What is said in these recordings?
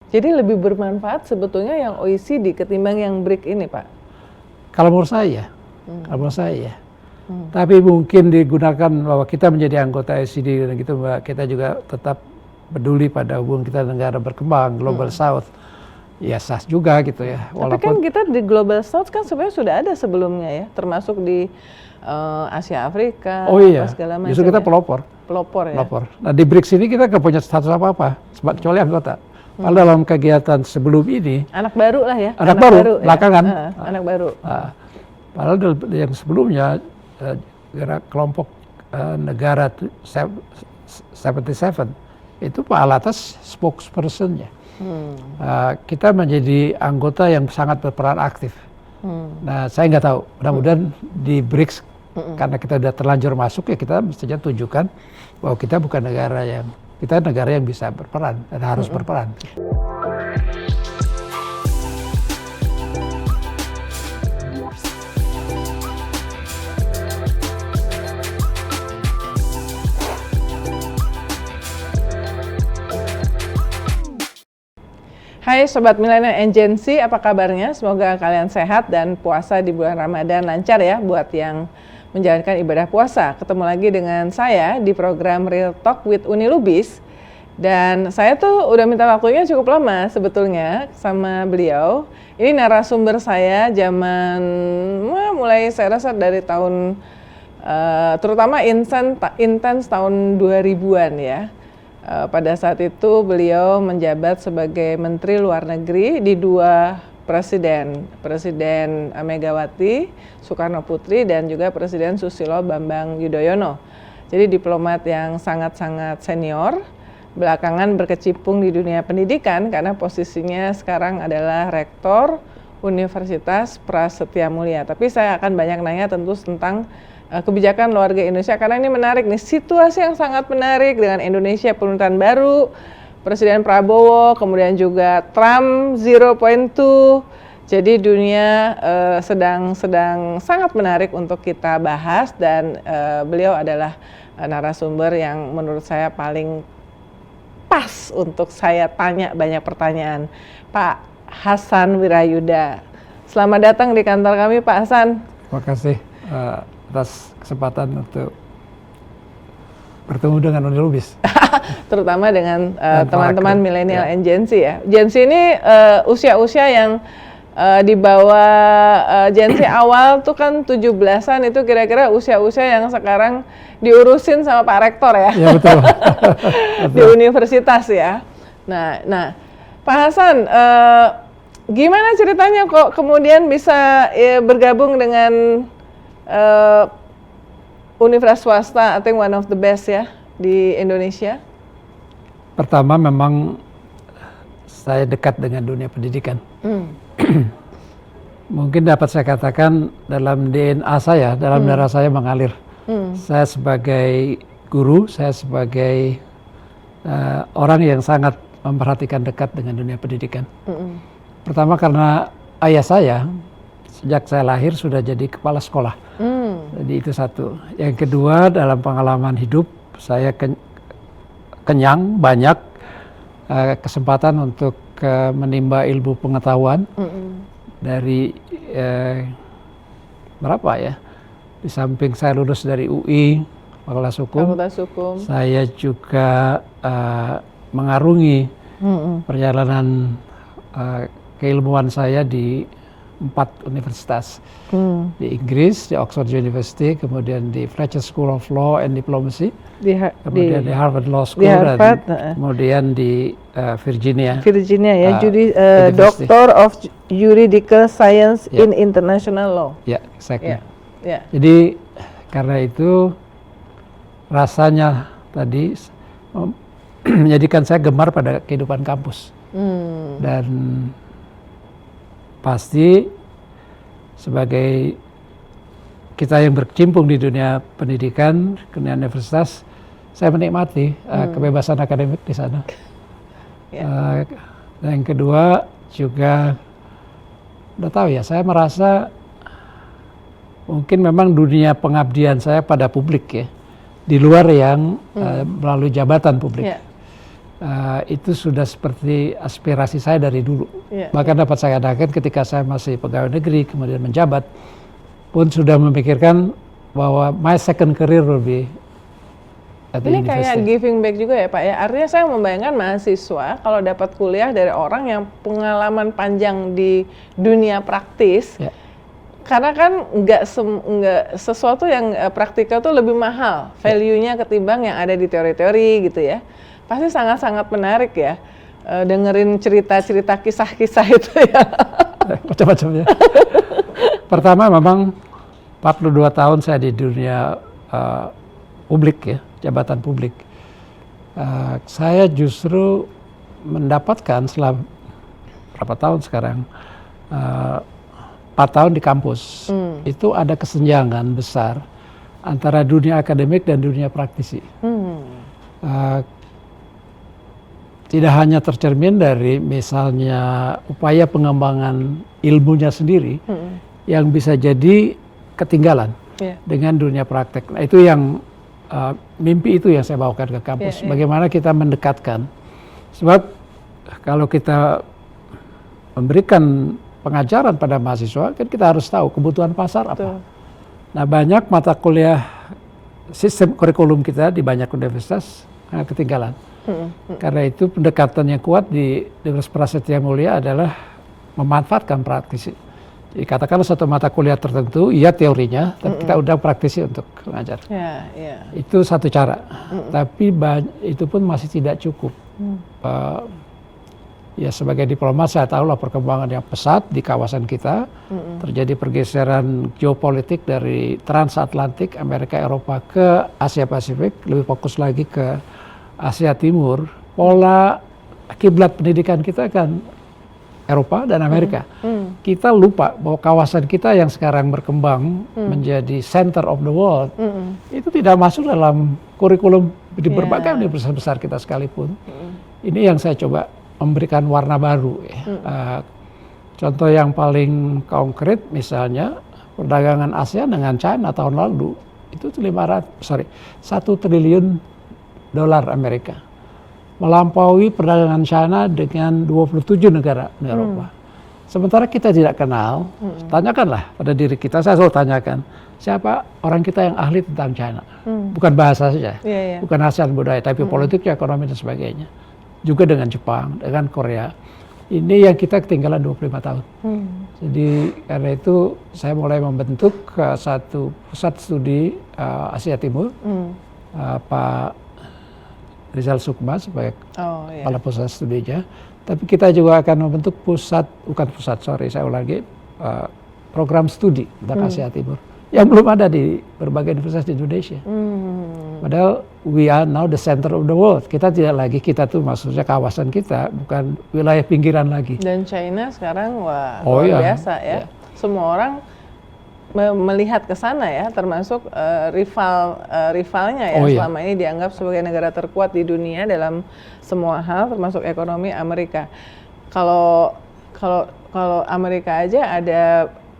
Jadi lebih bermanfaat sebetulnya yang OECD ketimbang yang BRIC ini, Pak? Kalau menurut saya, kalau menurut saya. Tapi mungkin digunakan bahwa kita menjadi anggota OECD dan gitu, kita juga tetap peduli pada hubungan kita negara berkembang, Global South. Ya sah juga gitu ya. Tapi kan kita di Global South kan sebenarnya sudah ada sebelumnya ya, termasuk di Asia Afrika, oh iya, segala macam. justru kita pelopor. Pelopor ya. Pelopor. Nah di BRICS ini kita nggak punya status apa-apa, kecuali anggota. Padahal dalam kegiatan sebelum ini, anak baru lah ya. Anak baru, belakangan. Ya. Anak baru. Padahal yang sebelumnya kelompok negara 77 itu Pak Alatas spokespersonnya. Kita menjadi anggota yang sangat berperan aktif. Nah saya nggak tahu, mudah-mudahan di BRICS karena kita sudah terlanjur masuk ya kita mestinya tunjukkan bahwa kita bukan negara yang bisa berperan dan harus berperan. Hai Sobat Millennial and Gen Z, apa kabarnya? Semoga kalian sehat dan puasa di bulan Ramadan lancar ya buat yang menjalankan ibadah puasa. Ketemu lagi dengan saya di program Real Talk with Uni Lubis. Dan saya tuh udah minta waktunya cukup lama sebetulnya sama beliau. Ini narasumber saya zaman mulai saya rasa dari tahun terutama intens tahun 2000-an ya. Pada saat itu beliau menjabat sebagai Menteri Luar Negeri di dua Presiden Megawati Soekarno Putri dan juga Presiden Susilo Bambang Yudhoyono. Jadi diplomat yang sangat-sangat senior, belakangan berkecimpung di dunia pendidikan karena posisinya sekarang adalah Rektor Universitas Prasetya Mulia. Tapi saya akan banyak nanya tentu tentang kebijakan luar negeri Indonesia karena ini menarik nih, situasi yang sangat menarik dengan Indonesia pemerintahan baru, Presiden Prabowo, kemudian juga Trump 0.2. Jadi dunia sedang sangat menarik untuk kita bahas dan beliau adalah narasumber yang menurut saya paling pas untuk saya tanya banyak pertanyaan. Pak Hasan Wirayuda, selamat datang di kantor kami Pak Hasan. Terima kasih atas kesempatan untuk bertemu dengan Uni Lubis. Terutama dengan teman-teman milenial and Gen Z ya. Gen Z ini usia-usia yang di bawah Gen Z awal tuh kan 17-an itu kira-kira usia-usia yang sekarang diurusin sama Pak Rektor ya. Iya betul. Di universitas ya. Nah Pak Hasan, gimana ceritanya kok kemudian bisa bergabung dengan universitas swasta, I think one of the best ya di Indonesia? Pertama memang saya dekat dengan dunia pendidikan. Mungkin dapat saya katakan dalam DNA saya, dalam darah saya mengalir. Saya sebagai guru, saya sebagai orang yang sangat memperhatikan dekat dengan dunia pendidikan. Pertama karena ayah saya sejak saya lahir sudah jadi kepala sekolah. Jadi itu satu. Yang kedua dalam pengalaman hidup saya kenyang banyak kesempatan untuk menimba ilmu pengetahuan dari berapa ya? Di samping saya lulus dari UI Fakultas Hukum, saya juga mengarungi perjalanan keilmuan saya di 4 universitas. Di Inggris, di Oxford University, kemudian di Fletcher School of Law and Diplomacy, kemudian di Harvard Law School, dan kemudian di Virginia ya, Doctor of Juridical Science in International Law. Ya, exactly. Jadi karena itu rasanya tadi menjadikan saya gemar pada kehidupan kampus. Dan pasti sebagai kita yang berkecimpung di dunia pendidikan, dunia universitas, saya menikmati kebebasan akademik di sana. Dan yang kedua juga, udah tahu ya, saya merasa mungkin memang dunia pengabdian saya pada publik ya, di luar yang melalui jabatan publik. itu sudah seperti aspirasi saya dari dulu. Bahkan dapat saya katakan ketika saya masih pegawai negeri kemudian menjabat pun sudah memikirkan bahwa my second career will be at the Ini university. kayak giving back juga ya Pak ya. Artinya saya membayangkan mahasiswa kalau dapat kuliah dari orang yang pengalaman panjang di dunia praktis. Karena kan nggak sesuatu yang praktikal tuh lebih mahal value-nya ketimbang yang ada di teori-teori gitu ya. Pasti sangat-sangat menarik ya dengerin cerita-cerita kisah-kisah itu ya. Macam-macam ya. Pertama memang 42 tahun saya di dunia publik ya, jabatan publik. Saya justru mendapatkan selama berapa tahun sekarang 4 tahun di kampus, itu ada kesenjangan besar antara dunia akademik dan dunia praktisi. Tidak hanya tercermin dari misalnya upaya pengembangan ilmunya sendiri yang bisa jadi ketinggalan dengan dunia praktek. Nah, itu yang mimpi itu yang saya bawakan ke kampus. Bagaimana kita mendekatkan, sebab kalau kita memberikan pengajaran pada mahasiswa, kan kita harus tahu kebutuhan pasar apa. Nah, banyak mata kuliah sistem kurikulum kita di banyak universitas sangat ketinggalan. Karena itu pendekatan yang kuat di Universitas Prasetya Mulia adalah memanfaatkan praktisi. Jadi katakanlah satu mata kuliah tertentu, iya teorinya, tapi kita undang praktisi untuk mengajar. Itu satu cara. Tapi itu pun masih tidak cukup. Ya sebagai diplomat saya tahu lah perkembangan yang pesat di kawasan kita. Terjadi pergeseran geopolitik dari transatlantik Amerika Eropa ke Asia Pasifik, lebih fokus lagi ke Asia Timur. Pola kiblat pendidikan kita kan Eropa dan Amerika. Kita lupa bahwa kawasan kita yang sekarang berkembang menjadi center of the world, itu tidak masuk dalam kurikulum di berbagai universitas besar kita sekalipun. Ini yang saya coba memberikan warna baru. Contoh yang paling konkret misalnya perdagangan ASEAN dengan China tahun lalu itu 1 triliun dolar Amerika, melampaui perdagangan China dengan 27 negara di Eropa. Sementara kita tidak kenal, tanyakanlah pada diri kita, saya selalu tanyakan, siapa orang kita yang ahli tentang China? Bukan bahasa saja, bukan ASEAN budaya, tapi politiknya, ekonomi dan sebagainya. Juga dengan Jepang, dengan Korea. Ini yang kita ketinggalan 25 tahun. Jadi karena itu saya mulai membentuk satu pusat studi Asia Timur, Pak Rizal Sukma sebagai kepala pusat studinya. Tapi kita juga akan membentuk program studi tentang Asia Timur yang belum ada di berbagai universitas di Indonesia. Padahal we are now the center of the world. Kita tidak lagi, kita tuh maksudnya kawasan kita bukan wilayah pinggiran lagi. Dan China sekarang luar biasa ya. Semua orang melihat ke sana ya, termasuk rivalnya ya, selama ini dianggap sebagai negara terkuat di dunia dalam semua hal, termasuk ekonomi Amerika. Kalau Amerika aja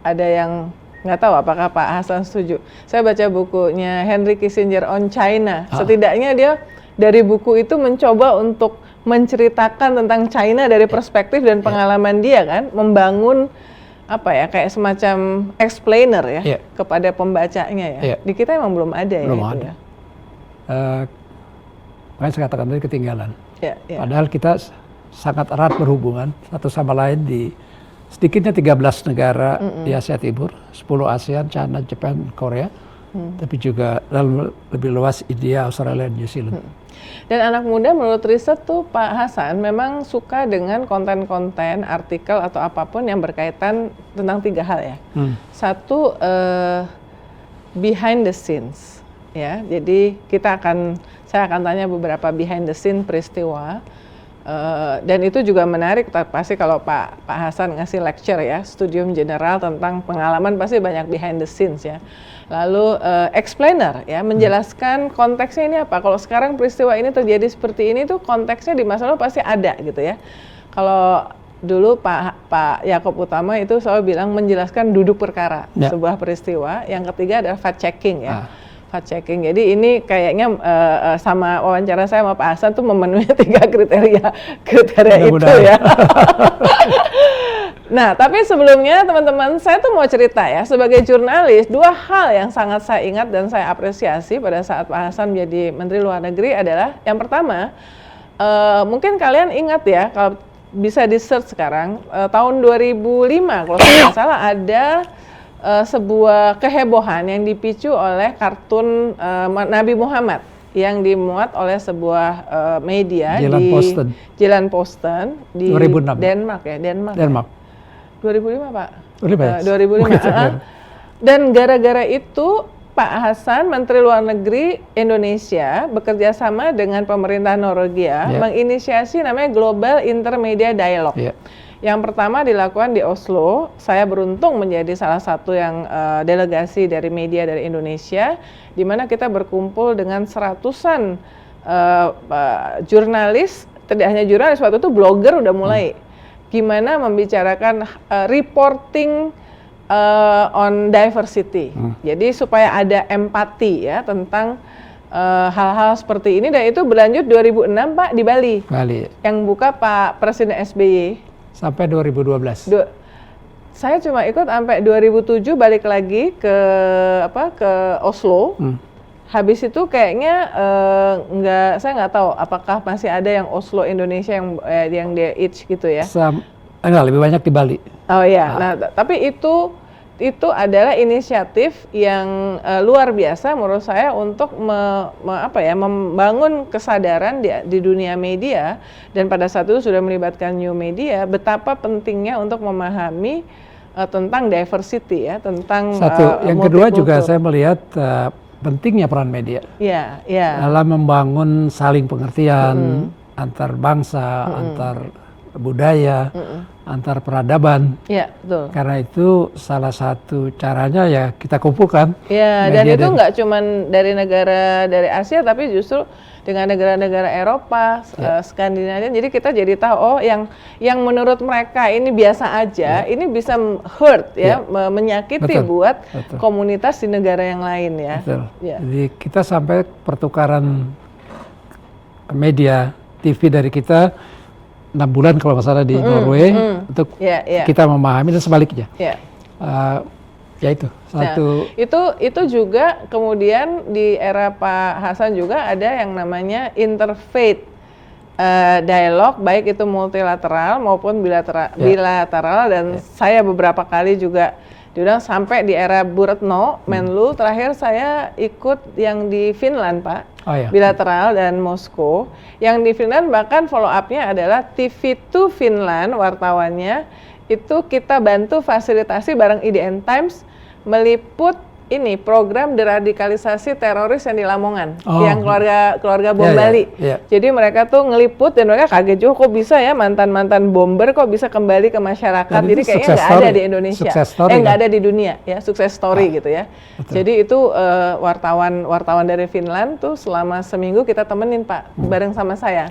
ada yang nggak tahu apakah Pak Hasan setuju. Saya baca bukunya Henry Kissinger on China. Setidaknya dia dari buku itu mencoba untuk menceritakan tentang China dari perspektif dan pengalaman dia kan, membangun kayak semacam explainer ya kepada pembacanya ya. Di kita emang belum ada belum ya. Ada. Makanya saya katakan tadi ketinggalan. Padahal kita sangat erat berhubungan satu sama lain di sedikitnya 13 negara di Asia Timur, 10 ASEAN, China, Jepang, Korea, tapi juga dalam lebih luas India, Australia, dan New Zealand. Dan anak muda menurut riset tuh Pak Hasan memang suka dengan konten-konten, artikel atau apapun yang berkaitan tentang 3 hal ya. Satu, behind the scenes ya. Jadi saya akan tanya beberapa behind the scene peristiwa. Dan itu juga menarik, pasti kalau Pak Hasan ngasih lecture ya, studium general tentang pengalaman pasti banyak behind the scenes ya. Lalu explainer ya, menjelaskan konteksnya ini apa. Kalau sekarang peristiwa ini terjadi seperti ini tuh konteksnya di masa lalu pasti ada gitu ya. Kalau dulu Pak Yaakob Utama itu selalu bilang menjelaskan duduk perkara sebuah peristiwa. Yang ketiga adalah fact checking ya. fact checking. Jadi ini kayaknya sama wawancara saya sama Pak Hasan tuh memenuhi 3 kriteria itu ya. Nah, tapi sebelumnya teman-teman, saya tuh mau cerita ya, sebagai jurnalis, 2 hal yang sangat saya ingat dan saya apresiasi pada saat Pak Hasan menjadi Menteri Luar Negeri adalah, yang pertama, mungkin kalian ingat ya, kalau bisa di-search sekarang, tahun 2005 kalau saya nggak salah ada sebuah kehebohan yang dipicu oleh kartun Nabi Muhammad yang dimuat oleh sebuah media Jalan Posten di 2006. Denmark ya, Denmark. 2005 Pak. 2005. Dan gara-gara itu Pak Hasan, Menteri Luar Negeri Indonesia, bekerja sama dengan pemerintah Norwegia menginisiasi namanya Global Intermedia Dialogue. Yang pertama dilakukan di Oslo. Saya beruntung menjadi salah satu yang delegasi dari media dari Indonesia, di mana kita berkumpul dengan seratusan jurnalis, tidak hanya jurnalis, waktu itu blogger udah mulai. Gimana membicarakan reporting on diversity. Jadi supaya ada empati ya tentang hal-hal seperti ini, dan itu berlanjut 2006 Pak di Bali. Yang buka Pak Presiden SBY. Sampai 2012. Saya cuma ikut sampai 2007, balik lagi ke Oslo. Habis itu kayaknya saya nggak tahu apakah masih ada yang Oslo Indonesia yang dia each gitu ya. Enggak, lebih banyak di Bali. Oh iya, nah tapi itu adalah inisiatif yang luar biasa menurut saya untuk membangun kesadaran di dunia media, dan pada saat itu sudah melibatkan new media, betapa pentingnya untuk memahami tentang diversity ya, tentang yang kedua juga saya melihat pentingnya peran media dalam membangun saling pengertian antar bangsa, antar budaya, antar peradaban. Ya, betul. Karena itu salah satu caranya ya kita kumpulkan. Ya, dan itu nggak cuman dari Asia, tapi justru dengan negara-negara Eropa, Skandinavia. Jadi kita jadi tahu, oh yang menurut mereka ini biasa aja, ini bisa hurt ya, menyakiti buat komunitas di negara yang lain ya. Betul. Jadi kita sampai pertukaran media TV dari kita 6 bulan kalau nggak salah di Norway untuk kita memahami, dan sebaliknya. Ya itu satu. Nah, itu juga kemudian di era Pak Hasan juga ada yang namanya interfaith dialog, baik itu multilateral maupun bilateral, dan saya beberapa kali juga diundang sampai di era Bu Retno Menlu. Terakhir saya ikut yang di Finland Pak. Bilateral dan Moskow. Yang di Finland bahkan follow up-nya adalah TV2 Finland, wartawannya itu kita bantu fasilitasi bareng IDN Times meliput ini program deradikalisasi teroris yang di Lamongan, yang keluarga bom Bali. Jadi mereka tuh ngeliput dan mereka kaget juga, kok bisa ya mantan bomber kok bisa kembali ke masyarakat. Dan jadi kayaknya nggak ada di Indonesia, nggak ada di dunia ya, sukses story gitu ya. Betul. Jadi itu wartawan dari Finland tuh selama seminggu kita temenin Pak, bareng sama saya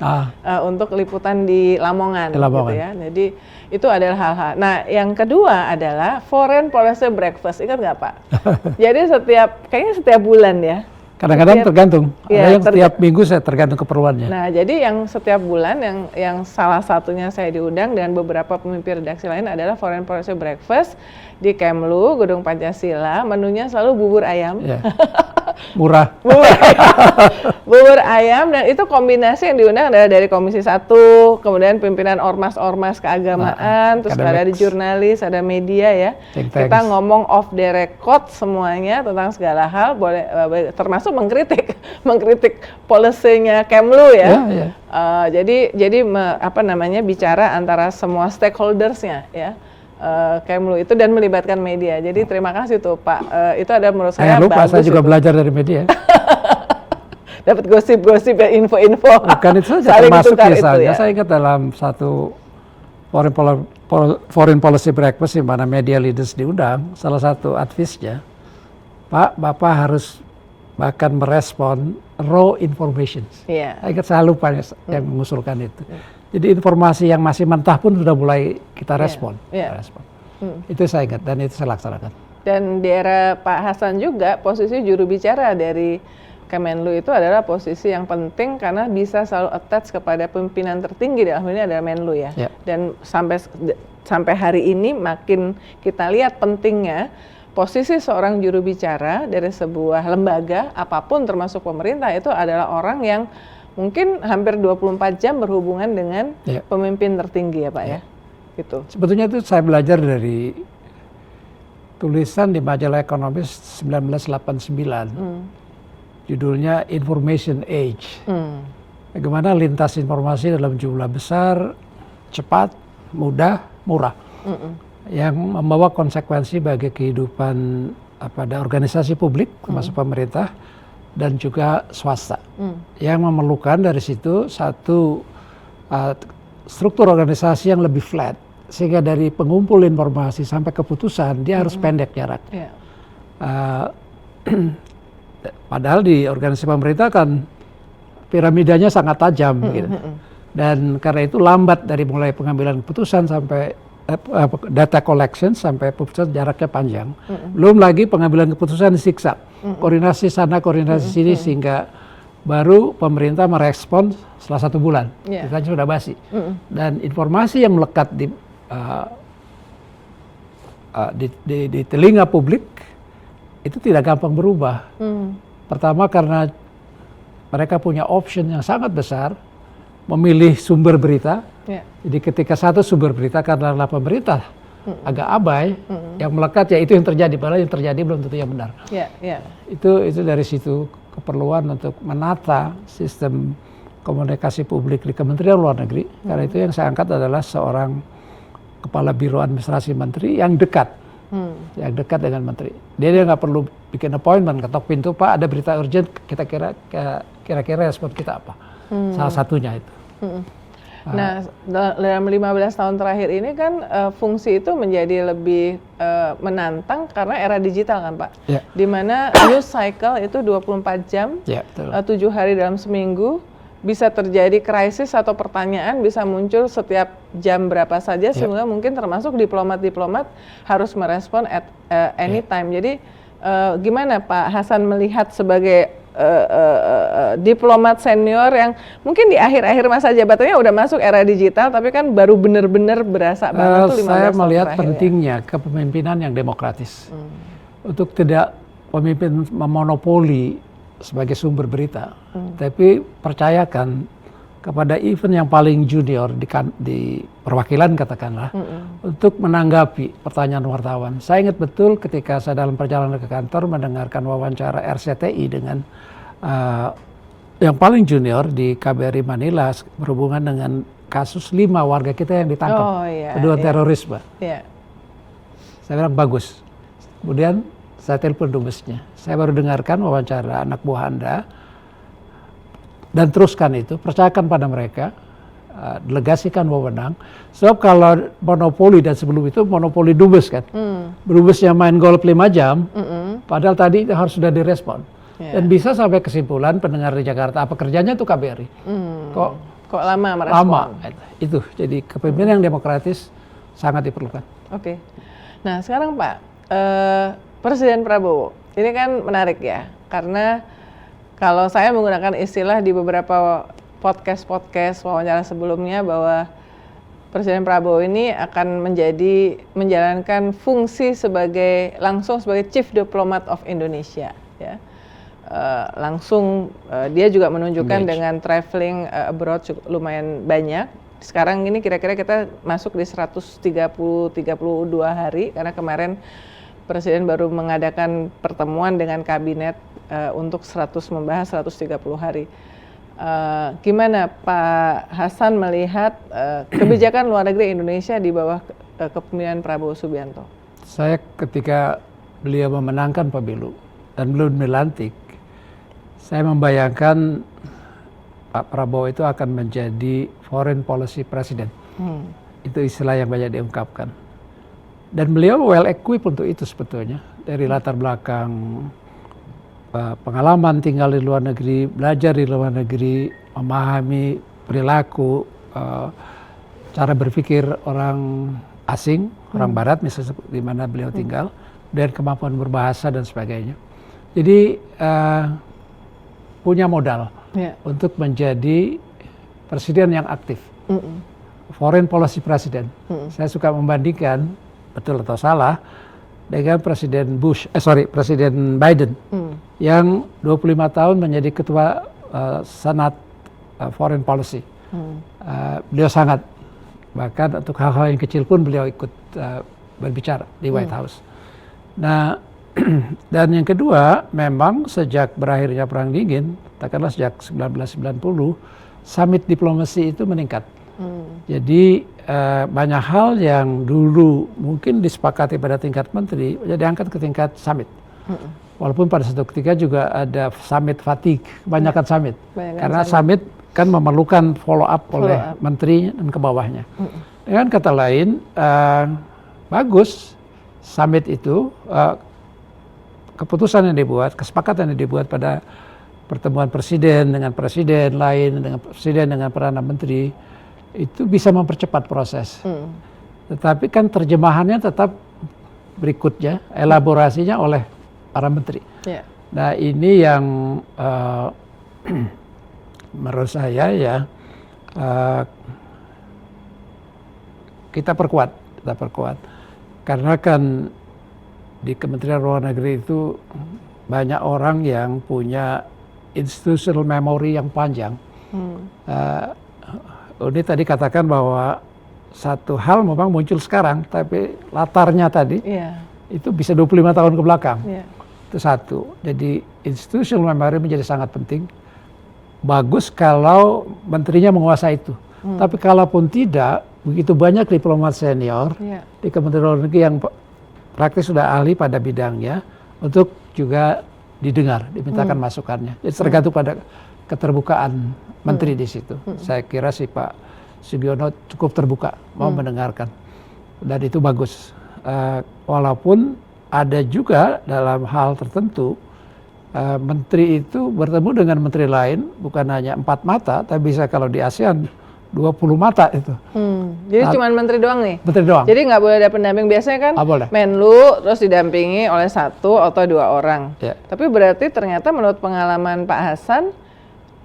untuk liputan di Lamongan. Gitu ya. Jadi itu adalah hal-hal. Nah, yang kedua adalah Foreign Policy Breakfast, ingat nggak Pak? Jadi kayaknya setiap bulan ya. Kadang-kadang tergantung. Ada yang setiap minggu saya tergantung keperluannya. Nah, jadi yang setiap bulan yang salah satunya saya diundang dan beberapa pemimpin redaksi lain adalah Foreign Policy Breakfast di Kemlu, Gedung Pancasila. Menunya selalu bubur ayam. Murah. Bubur ayam, dan itu kombinasi yang diundang adalah dari Komisi 1, kemudian pimpinan ormas-ormas keagamaan, terus ada jurnalis, ada media ya. Kita ngomong off the record semuanya tentang segala hal, boleh termasuk mengkritik policy-nya Kemlu ya. Jadi bicara antara semua stakeholders-nya ya. Kemlu itu dan melibatkan media. Jadi terima kasih tuh Pak. Itu ada menurut saya lupa, bagus. saya juga belajar dari media. Dapat gosip-gosip ya, info-info. Bukan itu saja, termasuk misalnya saya ingat dalam satu foreign policy breakfast di mana media leaders diundang, salah satu advice-nya, Pak, Bapak harus bahkan merespon raw information. Saya ingat, saya lupa yang mengusulkan itu. Jadi informasi yang masih mentah pun sudah mulai kita respon. Itu saya ingat dan itu saya laksanakan. Dan di era Pak Hasan juga posisi juru bicara dari Kemenlu itu adalah posisi yang penting karena bisa selalu attach kepada pimpinan tertinggi, dalam hal ini adalah Menlu ya. Dan sampai hari ini makin kita lihat pentingnya posisi seorang juru bicara dari sebuah lembaga apapun termasuk pemerintah itu adalah orang yang mungkin hampir 24 jam berhubungan dengan pemimpin tertinggi ya Pak ya. Gitu. Sebetulnya itu saya belajar dari tulisan di majalah Economist 1989. Judulnya Information Age. Bagaimana lintas informasi dalam jumlah besar, cepat, mudah, murah. Yang membawa konsekuensi bagi kehidupan pada organisasi publik, termasuk pemerintah, dan juga swasta. Yang memerlukan dari situ satu struktur organisasi yang lebih flat. Sehingga dari pengumpul informasi sampai keputusan, dia harus pendek jarak. Padahal di organisasi pemerintah kan piramidanya sangat tajam gitu. Dan karena itu lambat dari mulai pengambilan keputusan sampai data collection sampai keputusan jaraknya panjang. Belum lagi pengambilan keputusan disiksa. Koordinasi sana, koordinasi sini sehingga baru pemerintah merespon setelah 1 bulan. Itu aja sudah basi. Dan informasi yang melekat di telinga publik itu tidak gampang berubah. Pertama karena mereka punya option yang sangat besar memilih sumber berita. Jadi ketika satu sumber berita karena pemerintah agak abai, yang melekat ya itu yang terjadi, padahal yang terjadi belum tentu yang benar. Itu dari situ keperluan untuk menata sistem komunikasi publik di Kementerian Luar Negeri. Karena itu yang saya angkat adalah seorang kepala biro administrasi menteri yang dekat. Yang dekat dengan menteri. Dia nggak perlu bikin appointment, ketok pintu, Pak ada berita urgent, kita kira-kira respon kita apa. Salah satunya itu. Nah, dalam 15 tahun terakhir ini kan fungsi itu menjadi lebih menantang karena era digital kan Pak. Di mana news cycle itu 24 jam, 7 hari dalam seminggu, bisa terjadi krisis atau pertanyaan bisa muncul setiap jam berapa saja, sehingga mungkin termasuk diplomat-diplomat harus merespon at any time. Jadi gimana Pak Hasan melihat sebagai diplomat senior yang mungkin di akhir-akhir masa jabatannya udah masuk era digital, tapi kan baru benar-benar berasa banget tuh 15 tahun saya melihat terakhir, pentingnya kepemimpinan yang demokratis. Untuk tidak pemimpin memonopoli sebagai sumber berita, tapi percayakan kepada event yang paling junior di perwakilan katakanlah, untuk menanggapi pertanyaan wartawan. Saya ingat betul ketika saya dalam perjalanan ke kantor mendengarkan wawancara RCTI dengan yang paling junior di KBRI Manila berhubungan dengan kasus 5 warga kita yang ditangkap tuduhan terorisme. Saya bilang bagus. Kemudian saya telepon dubesnya. Saya baru dengarkan wawancara anak buah Anda dan teruskan itu, percayakan pada mereka, delegasikan wewenang. Sebab kalau monopoli dan sebelum itu monopoli dubes kan, dubesnya main golf 5 jam, padahal tadi harus sudah direspon. Dan bisa sampai kesimpulan pendengar di Jakarta, apa kerjanya tuh KBRI? Kok lama merespon? Lama, itu. Jadi kepemimpinan yang demokratis sangat diperlukan. Nah sekarang Pak, Presiden Prabowo, ini kan menarik ya, karena kalau saya menggunakan istilah di beberapa podcast wawancara sebelumnya bahwa Presiden Prabowo ini akan menjalankan fungsi langsung sebagai Chief Diplomat of Indonesia, ya. Langsung dia juga menunjukkan dengan traveling abroad lumayan banyak. Sekarang ini kira-kira kita masuk di 132 hari karena kemarin Presiden baru mengadakan pertemuan dengan kabinet untuk membahas 130 hari. Gimana Pak Hasan melihat kebijakan luar negeri Indonesia di bawah kepemimpinan Prabowo Subianto? Saya ketika beliau memenangkan pemilu dan belum dilantik, saya membayangkan Pak Prabowo itu akan menjadi foreign policy president. Itu istilah yang banyak diungkapkan. Dan beliau well equipped untuk itu sebetulnya. Dari latar belakang pengalaman tinggal di luar negeri, belajar di luar negeri, memahami perilaku, cara berpikir orang asing, orang barat misalnya di mana beliau tinggal, dan kemampuan berbahasa dan sebagainya. Jadi punya modal untuk menjadi presiden yang aktif. Foreign policy president. Saya suka membandingkan, betul atau salah, dengan Presiden Presiden Biden yang 25 tahun menjadi ketua Senat Foreign Policy. Beliau sangat, bahkan untuk hal-hal yang kecil pun beliau ikut berbicara di White House. Nah, dan yang kedua, memang sejak berakhirnya Perang Dingin, katakanlah sejak 1990, summit diplomasi itu meningkat. Jadi banyak hal yang dulu mungkin disepakati pada tingkat menteri, jadi angkat ke tingkat summit. Walaupun pada satu ketika juga ada summit fatigue, kebanyakan summit. Karena summit kan memerlukan follow up oleh menteri dan ke bawahnya. Dengan kata lain, bagus summit itu, keputusan yang dibuat, kesepakatan yang dibuat pada pertemuan presiden dengan presiden lain, dengan presiden dengan perdana menteri, itu bisa mempercepat proses. Tetapi kan terjemahannya tetap berikutnya, elaborasinya oleh para menteri. Nah, ini yang menurut saya ya kita perkuat. Karena kan di Kementerian Luar Negeri itu banyak orang yang punya institutional memory yang panjang. Ini tadi katakan bahwa satu hal memang muncul sekarang, tapi latarnya tadi itu bisa 25 tahun ke belakang. Itu satu. Jadi institutional memory menjadi sangat penting. Bagus kalau menterinya menguasai itu. Tapi kalaupun tidak, begitu banyak diplomat senior di Kementerian Luar Negeri yang praktis sudah ahli pada bidangnya untuk juga didengar, dimintakan masukannya. Jadi tergantung pada keterbukaan menteri di situ. Saya kira si Pak Sugiono cukup terbuka mau mendengarkan, dan itu bagus. Walaupun ada juga dalam hal tertentu menteri itu bertemu dengan menteri lain bukan hanya 4 mata, tapi bisa kalau di ASEAN 20 mata itu. Jadi cuma menteri doang nih? Menteri doang. Jadi nggak boleh ada pendamping, biasanya kan Menlu terus didampingi oleh 1 atau 2 orang. Tapi berarti ternyata menurut pengalaman Pak Hasan,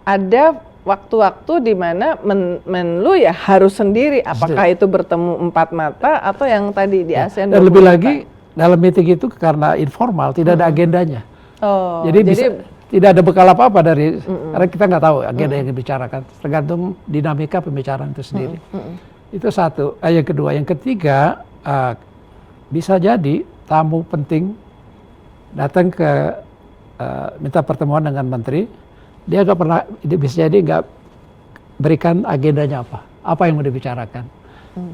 ada waktu-waktu di mana Menlu ya harus sendiri, apakah itu bertemu 4 mata atau yang tadi di ASEAN 20 dan lebih mata. lagi dalam meeting itu karena informal, tidak ada agendanya. Jadi bisa, tidak ada bekal apa-apa dari, karena kita nggak tahu agenda yang dibicarakan, tergantung dinamika pembicaraan itu sendiri. Itu satu. Yang kedua, yang ketiga, bisa jadi tamu penting datang ke minta pertemuan dengan menteri, dia nggak pernah, bisa jadi nggak berikan agendanya apa yang mau dibicarakan.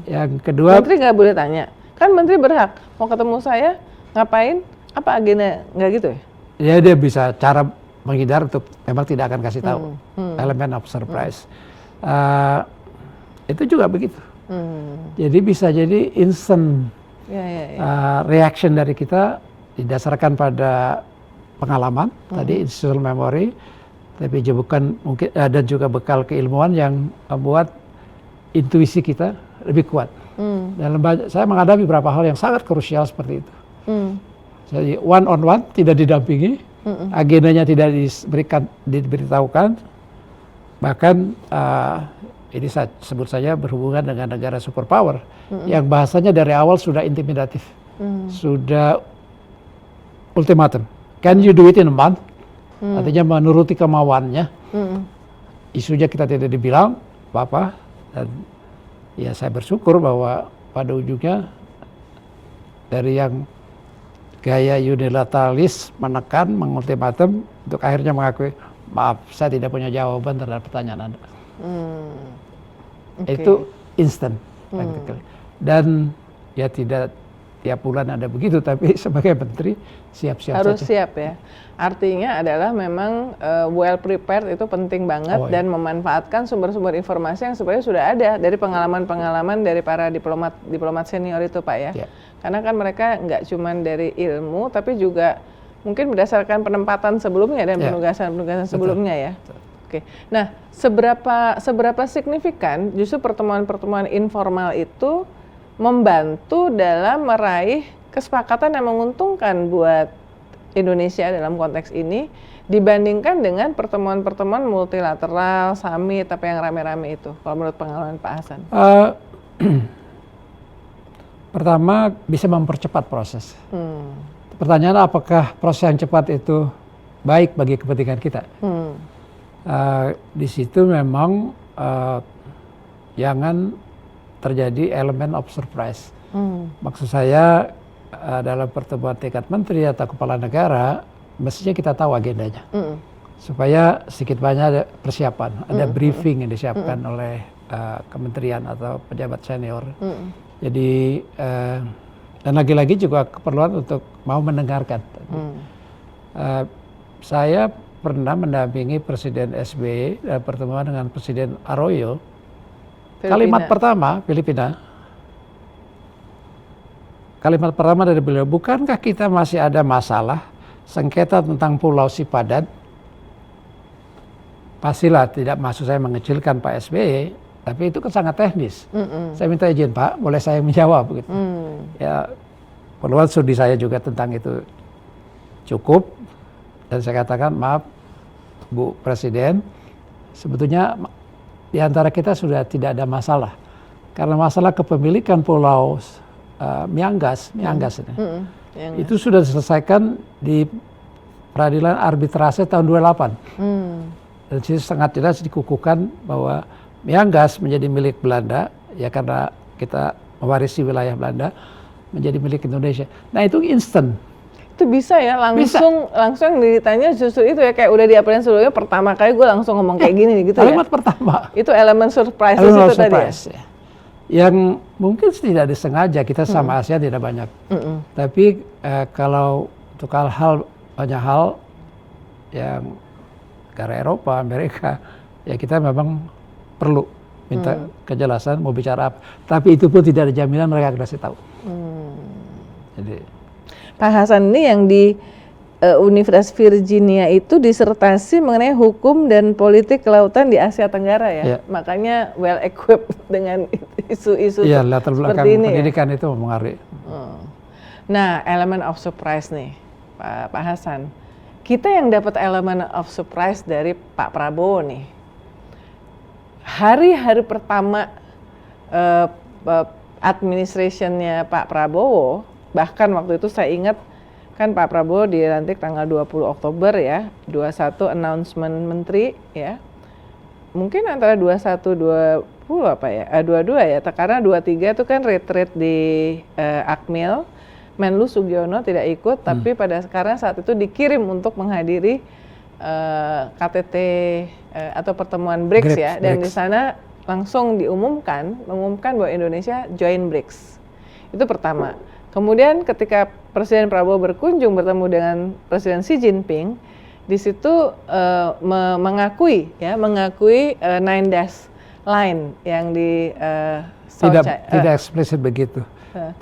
Yang kedua, menteri nggak boleh tanya, kan menteri berhak mau ketemu saya ngapain, apa agenda, nggak gitu ya? Ya dia bisa cara menghindar untuk memang tidak akan kasih tahu, elemen of surprise. Itu juga begitu. Jadi bisa jadi instant reaction dari kita didasarkan pada pengalaman tadi, institutional memory, tapi bukan mungkin dan juga bekal keilmuan yang membuat intuisi kita lebih kuat. Dalam saya menghadapi beberapa hal yang sangat krusial seperti itu. Jadi one on one, tidak didampingi, agendanya tidak diberitahukan, bahkan ini saya sebut saja berhubungan dengan negara superpower yang bahasanya dari awal sudah intimidatif, sudah ultimatum. Can you do it in a month? Artinya menuruti kemauannya. Isunya kita tidak dibilang apa-apa, dan ya saya bersyukur bahwa pada ujungnya dari yang gaya unilateralis menekan, mengultimatum, untuk akhirnya mengakui, maaf, saya tidak punya jawaban terhadap pertanyaan Anda. Itu instant, practically. Dan ya tidak tiap bulan ada begitu, tapi sebagai menteri siap-siap saja. Harus siap ya. Artinya adalah memang well prepared itu penting banget, dan memanfaatkan sumber-sumber informasi yang sebenarnya sudah ada dari pengalaman-pengalaman dari para diplomat senior itu, Pak ya. Karena kan mereka nggak cuma dari ilmu, tapi juga mungkin berdasarkan penempatan sebelumnya dan penugasan-penugasan sebelumnya ya. Oke. Nah, seberapa signifikan justru pertemuan-pertemuan informal itu membantu dalam meraih kesepakatan yang menguntungkan buat Indonesia dalam konteks ini dibandingkan dengan pertemuan-pertemuan multilateral, summit, apa yang rame-rame itu, kalau menurut pengalaman Pak Hasan? Pertama, bisa mempercepat proses. Pertanyaan apakah proses yang cepat itu baik bagi kepentingan kita? Di situ memang jangan terjadi elemen of surprise. Maksud saya dalam pertemuan tingkat menteri atau kepala negara, mestinya kita tahu agendanya. Supaya sedikit banyak ada persiapan, ada briefing yang disiapkan oleh kementerian atau pejabat senior. Jadi, dan lagi-lagi juga keperluan untuk mau mendengarkan. Saya pernah mendampingi Presiden SBY dalam pertemuan dengan Presiden Arroyo. Kalimat pertama, Filipina. Kalimat pertama dari beliau, bukankah kita masih ada masalah sengketa tentang Pulau Sipadan? Pastilah tidak maksud saya mengecilkan Pak SBY, tapi itu kan sangat teknis. Saya minta izin Pak, boleh saya menjawab begitu. Ya, perluan studi saya juga tentang itu cukup. Dan saya katakan, maaf Bu Presiden, sebetulnya di antara kita sudah tidak ada masalah. Karena masalah kepemilikan Pulau Miangas ini, itu sudah diselesaikan di peradilan arbitrase tahun 28. Dan itu sangat jelas dikukuhkan bahwa Miangas menjadi milik Belanda, ya karena kita mewarisi wilayah Belanda, menjadi milik Indonesia. Nah itu instan. Itu bisa ya, langsung ditanya justru itu ya, kayak udah diapain sebelumnya, pertama kali gue langsung ngomong kayak gini gitu kalimat pertama. Itu elemen surprise itu surprise, tadi ya? Yang mungkin tidak disengaja, kita sama ASEAN tidak banyak. Tapi kalau untuk hal-hal, banyak hal yang negara Eropa, Amerika, ya kita memang perlu minta kejelasan mau bicara apa. Tapi itu pun tidak ada jaminan mereka akan kasih tahu. Jadi Pak Hasan ini yang di Universitas Virginia itu disertasi mengenai hukum dan politik kelautan di Asia Tenggara ya. Makanya well equipped dengan isu-isu latar belakang seperti ini. Pendidikan itu mempengaruhi. Nah, elemen of surprise nih, Pak Hasan. Kita yang dapat elemen of surprise dari Pak Prabowo nih. Hari-hari pertama administrationnya Pak Prabowo, bahkan waktu itu saya ingat kan Pak Prabowo dilantik tanggal 20 Oktober ya, 21 announcement menteri ya. Mungkin antara 21 20 apa ya? 22 ya, karena 23 itu kan retreat di Akmil. Menlu Sugiono tidak ikut, tapi pada sekarang saat itu dikirim untuk menghadiri KTT atau pertemuan BRICS ya, dan di sana langsung mengumumkan bahwa Indonesia join BRICS. Itu pertama. Kemudian ketika Presiden Prabowo berkunjung bertemu dengan Presiden Xi Jinping, di situ mengakui Nine Dash Line yang di tidak eksplisit begitu.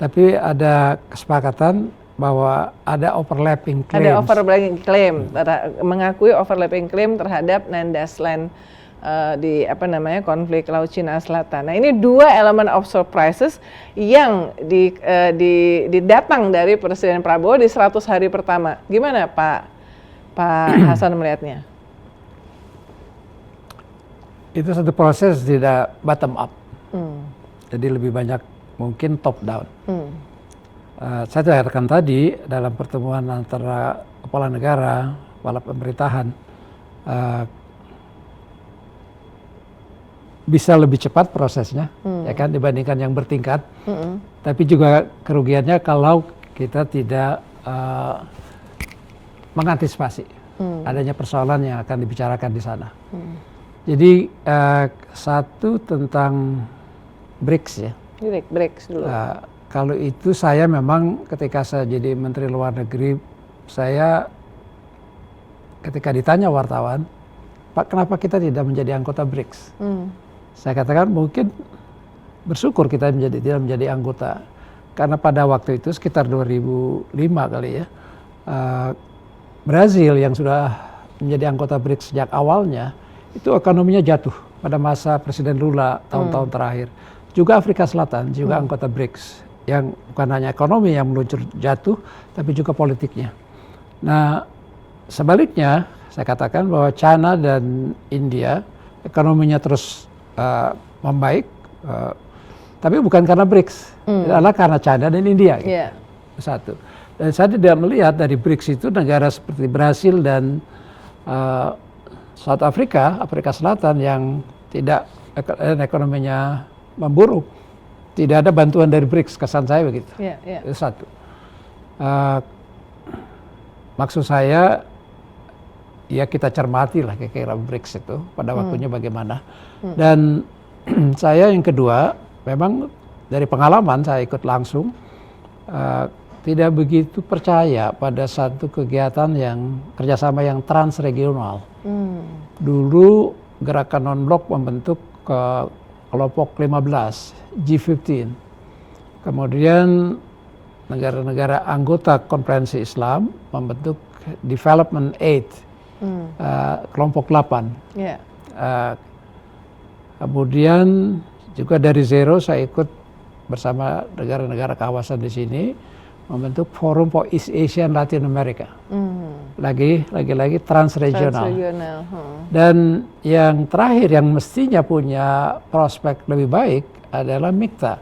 Tapi ada kesepakatan bahwa ada overlapping claims. Ada overlapping claim, mengakui overlapping claim terhadap Nine Dash Line di konflik Laut Cina Selatan. Nah ini dua elemen of surprises yang didatang dari Presiden Prabowo di 100 hari pertama. Gimana Pak Hasan melihatnya? Itu satu proses tidak bottom up. Jadi lebih banyak mungkin top down. Saya katakan tadi dalam pertemuan antara kepala negara, kepala pemerintahan, bisa lebih cepat prosesnya, ya kan, dibandingkan yang bertingkat. Tapi juga kerugiannya kalau kita tidak mengantisipasi adanya persoalan yang akan dibicarakan di sana. Jadi satu tentang BRICS ya. BRICS dulu. Kalau itu saya memang ketika saya jadi Menteri Luar Negeri, saya ketika ditanya wartawan, Pak kenapa kita tidak menjadi anggota BRICS? Saya katakan mungkin bersyukur kita tidak menjadi anggota. Karena pada waktu itu sekitar 2005 kali ya, Brazil yang sudah menjadi anggota BRICS sejak awalnya, itu ekonominya jatuh pada masa Presiden Lula tahun-tahun terakhir. Juga Afrika Selatan, juga anggota BRICS. yang bukan hanya ekonomi yang meluncur jatuh, tapi juga politiknya. Nah, sebaliknya saya katakan bahwa China dan India ekonominya terus membaik, tapi bukan karena BRICS, adalah karena China dan India. Gitu. Yeah. Satu. Dan saya tidak melihat dari BRICS itu negara seperti Brasil dan South Afrika, Afrika Selatan yang tidak ekonominya memburuk. Tidak ada bantuan dari BRICS, kesan saya begitu. Yeah, yeah. Itu satu. Maksud saya, ya kita cermati lah kira-kira BRICS itu pada waktunya bagaimana. Dan saya yang kedua, memang dari pengalaman saya ikut langsung, tidak begitu percaya pada satu kegiatan yang kerjasama yang transregional. Dulu gerakan non-blok membentuk kelompok 15, G15. Kemudian negara-negara anggota konferensi Islam membentuk Development Aid, kelompok 8. Yeah. Kemudian juga dari zero saya ikut bersama negara-negara kawasan di sini membentuk Forum for East Asia and Latin America. Lagi-lagi transregional. Dan yang terakhir yang mestinya punya prospek lebih baik adalah MIKTA.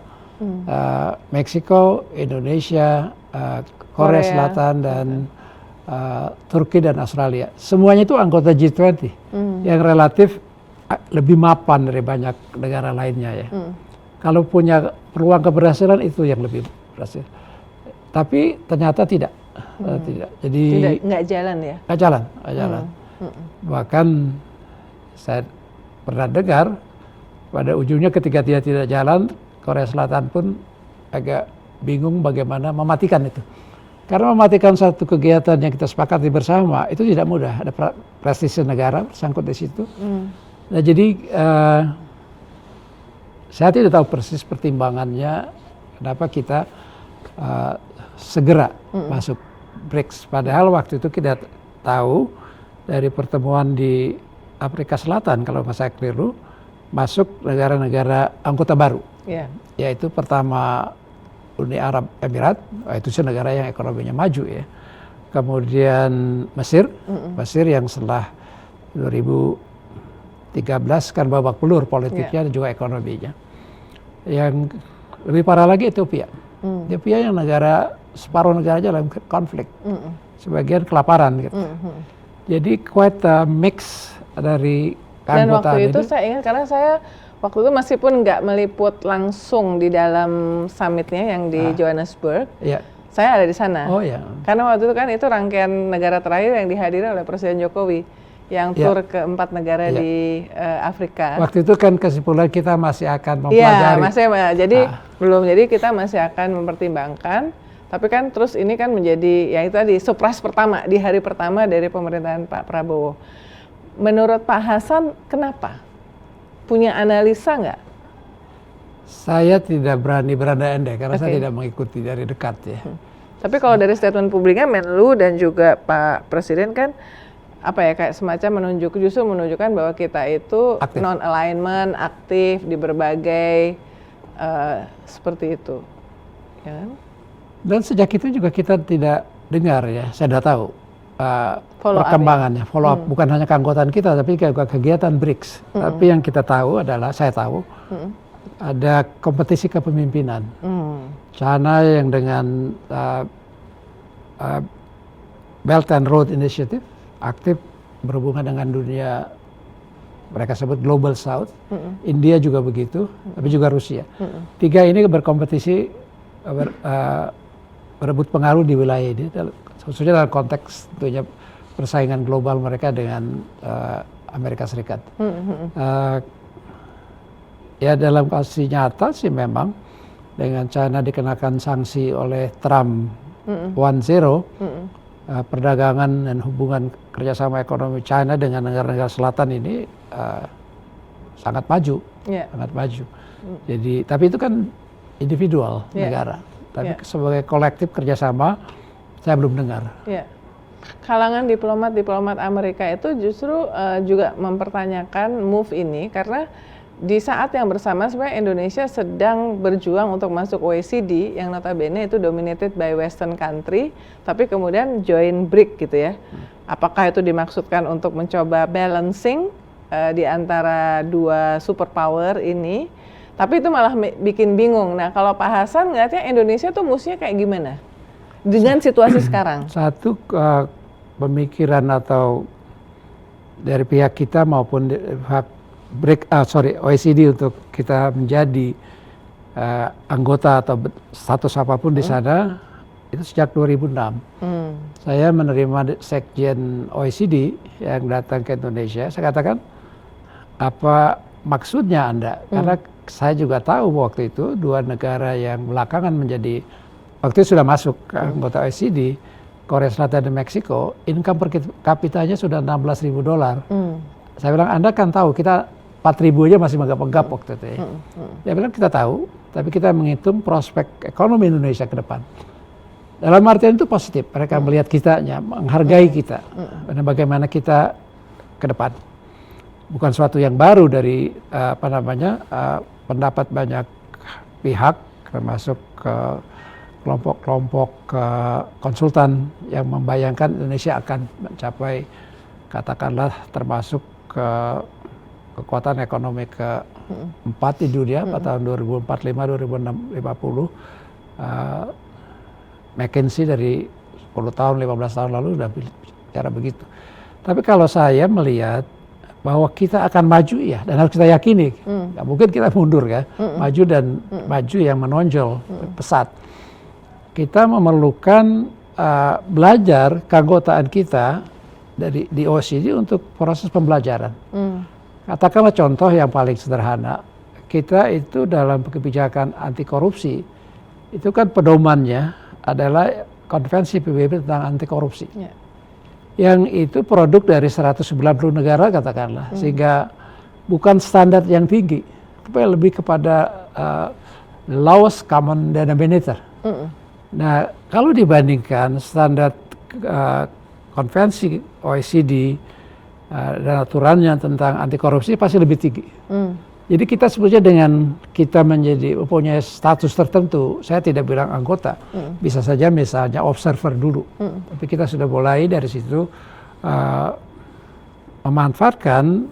Meksiko, Indonesia, Korea Selatan dan Turki dan Australia. Semuanya itu anggota G20 yang relatif lebih mapan dari banyak negara lainnya ya. Kalau punya peluang keberhasilan itu yang lebih berhasil. Tapi ternyata tidak. Tidak. Jadi nggak jalan ya? Nggak jalan. Bahkan saya pernah dengar pada ujungnya ketika dia tidak jalan, Korea Selatan pun agak bingung bagaimana mematikan itu. Karena mematikan satu kegiatan yang kita sepakati bersama itu tidak mudah. Ada prestise negara bersangkut di situ. Nah jadi saya tidak tahu persis pertimbangannya kenapa kita segera masuk BRICS. Padahal waktu itu kita tahu dari pertemuan di Afrika Selatan kalau saya keliru masuk negara-negara anggota baru. Yaitu pertama Uni Arab Emirat, itu negara yang ekonominya maju ya. Kemudian Mesir, Mesir yang setelah 2013 kan babak belur politiknya dan juga ekonominya. Yang lebih parah lagi Ethiopia. Ethiopia yang separuh negara aja dalam konflik, sebagian kelaparan gitu. Jadi quite a mix dari keanggotaan. Dan waktu itu saya ingat karena saya waktu itu meskipun nggak meliput langsung di dalam summitnya yang di Johannesburg, saya ada di sana. Karena waktu itu kan itu rangkaian negara terakhir yang dihadiri oleh Presiden Jokowi yang tur ke 4 negara di Afrika. Waktu itu kan kesimpulan kita masih akan mempelajari. Jadi kita masih akan mempertimbangkan. Tapi kan terus ini kan menjadi ya itu tadi surprise pertama di hari pertama dari pemerintahan Pak Prabowo. Menurut Pak Hasan kenapa? Punya analisa nggak? Saya tidak berani berandai-andai karena saya tidak mengikuti dari dekat ya. Tapi kalau dari statement publiknya Menlu dan juga Pak Presiden kan apa ya kayak semacam menunjukkan bahwa kita itu non-alignment, aktif di berbagai seperti itu. Ya kan? Dan sejak itu juga kita tidak dengar ya, saya tidak tahu perkembangannya, follow up bukan hanya keanggotaan kita tapi juga kegiatan BRICS. Tapi yang kita tahu adalah, saya tahu ada kompetisi kepemimpinan. China yang dengan Belt and Road Initiative aktif berhubungan dengan dunia mereka sebut Global South. India juga begitu, tapi juga Rusia. Tiga ini berkompetisi berebut pengaruh di wilayah ini, khususnya dalam konteks tentunya persaingan global mereka dengan Amerika Serikat. Ya dalam kasus nyata sih memang dengan China dikenakan sanksi oleh Trump 1-0, perdagangan dan hubungan kerjasama ekonomi China dengan negara-negara selatan ini sangat maju, sangat maju. Jadi tapi itu kan individual negara. Tapi sebagai kolektif kerjasama, saya belum dengar. Kalangan diplomat Amerika itu justru juga mempertanyakan move ini karena di saat yang bersama sebenarnya Indonesia sedang berjuang untuk masuk OECD yang notabene itu dominated by Western country, tapi kemudian join BRIC gitu ya. Apakah itu dimaksudkan untuk mencoba balancing di antara dua superpower ini? Tapi itu malah bikin bingung. Nah kalau Pak Hasan ngeliatnya Indonesia tuh mestinya kayak gimana dengan situasi sekarang? Satu pemikiran atau dari pihak kita maupun pihak OECD untuk kita menjadi anggota atau status apapun di sana itu sejak 2006. Saya menerima sekjen OECD yang datang ke Indonesia. Saya katakan, apa maksudnya Anda? Karena saya juga tahu waktu itu dua negara yang belakangan menjadi, waktu itu sudah masuk ke anggota OECD, Korea Selatan dan Meksiko, income per kapitanya sudah $16.000. Saya bilang, Anda kan tahu kita 4.000 aja masih menggap-menggap waktu itu ya. Dia bilang kita tahu, tapi kita menghitung prospek ekonomi Indonesia ke depan. Dalam artian itu positif, mereka melihat kitanya, menghargai kita, dan bagaimana kita ke depan. Bukan suatu yang baru dari pendapat banyak pihak, termasuk kelompok-kelompok konsultan yang membayangkan Indonesia akan mencapai, katakanlah termasuk kekuatan ekonomi keempat di dunia pada tahun 2045-2050. McKinsey dari 10 tahun, 15 tahun lalu sudah bicara begitu. Tapi kalau saya melihat bahwa kita akan maju ya, dan harus kita yakini, nggak mungkin kita mundur ya, maju dan maju yang menonjol, pesat. Kita memerlukan belajar keanggotaan kita di OECD untuk proses pembelajaran. Katakanlah contoh yang paling sederhana, kita itu dalam kebijakan anti korupsi, itu kan pedomannya adalah konvensi PBB tentang anti korupsi. Yang itu produk dari 190 negara katakanlah, sehingga bukan standar yang tinggi, tapi lebih kepada lowest common denominator. Nah, kalau dibandingkan standar konvensi OECD dan aturannya tentang anti korupsi pasti lebih tinggi. Jadi kita sebetulnya dengan kita mempunyai status tertentu, saya tidak bilang anggota, bisa saja misalnya observer dulu, tapi kita sudah mulai dari situ memanfaatkan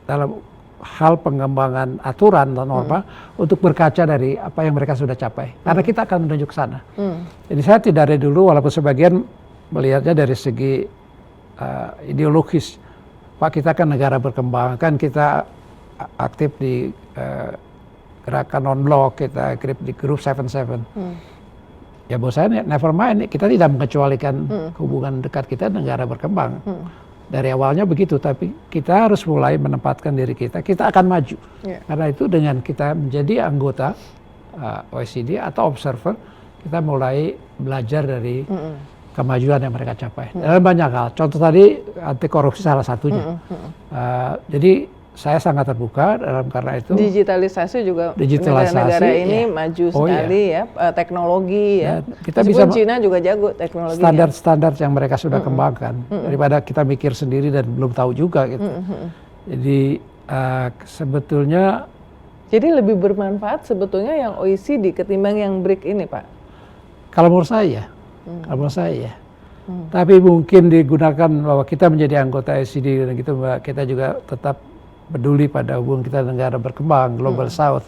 dalam hal pengembangan aturan dan norma untuk berkaca dari apa yang mereka sudah capai, karena kita akan menuju ke sana. Jadi saya tidak dari dulu, walaupun sebagian melihatnya dari segi ideologis, Pak kita kan negara berkembang, kan kita aktif di gerakan non-blok, kita aktif di grup 77. Ya buat saya never mind, kita tidak mengecualikan hubungan dekat kita negara berkembang. Dari awalnya begitu, tapi kita harus mulai menempatkan diri kita akan maju. Karena itu dengan kita menjadi anggota OECD atau observer, kita mulai belajar dari kemajuan yang mereka capai. Dalam banyak hal, contoh tadi anti korupsi salah satunya. Jadi saya sangat terbuka karena itu. Digitalisasi juga negara-negara ini maju sekali ya, teknologi ya. Kita bisa Cina juga jago teknologi. Standar-standar yang mereka sudah kembangkan daripada kita mikir sendiri dan belum tahu juga gitu. Jadi sebetulnya. Jadi lebih bermanfaat sebetulnya yang OECD ketimbang yang BRIC ini, Pak. Kalau menurut saya, Tapi mungkin digunakan bahwa kita menjadi anggota OECD dan gitu, kita juga tetap peduli pada hubungan kita negara berkembang, Global South,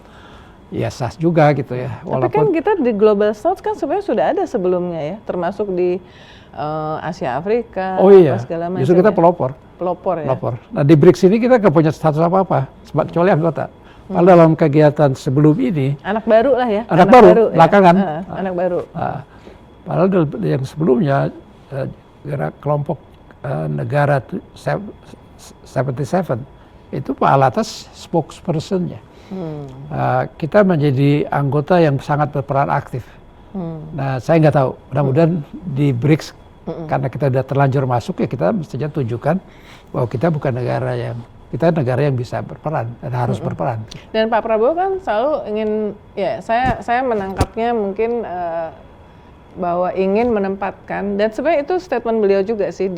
ya sah juga gitu ya. Tapi kan kita di Global South kan sebenarnya sudah ada sebelumnya ya, termasuk di Asia Afrika, segala macam. Justru kita pelopor ya. Nah di BRICS ini kita nggak punya status apa-apa, kecuali anggota. Padahal dalam kegiatan sebelum ini, anak baru lah ya. Anak baru, belakangan. Anak baru. Padahal yang sebelumnya, kelompok negara 77, itu Pak Alatas spokespersonnya. Kita menjadi anggota yang sangat berperan aktif. Nah, saya nggak tahu. Mudah-mudahan di BRICS, karena kita sudah terlanjur masuk ya, kita mestinya tunjukkan bahwa kita bukan negara yang bisa berperan dan harus berperan. Dan Pak Prabowo kan selalu ingin, ya saya menangkapnya mungkin bahwa ingin menempatkan, dan sebenarnya itu statement beliau juga sih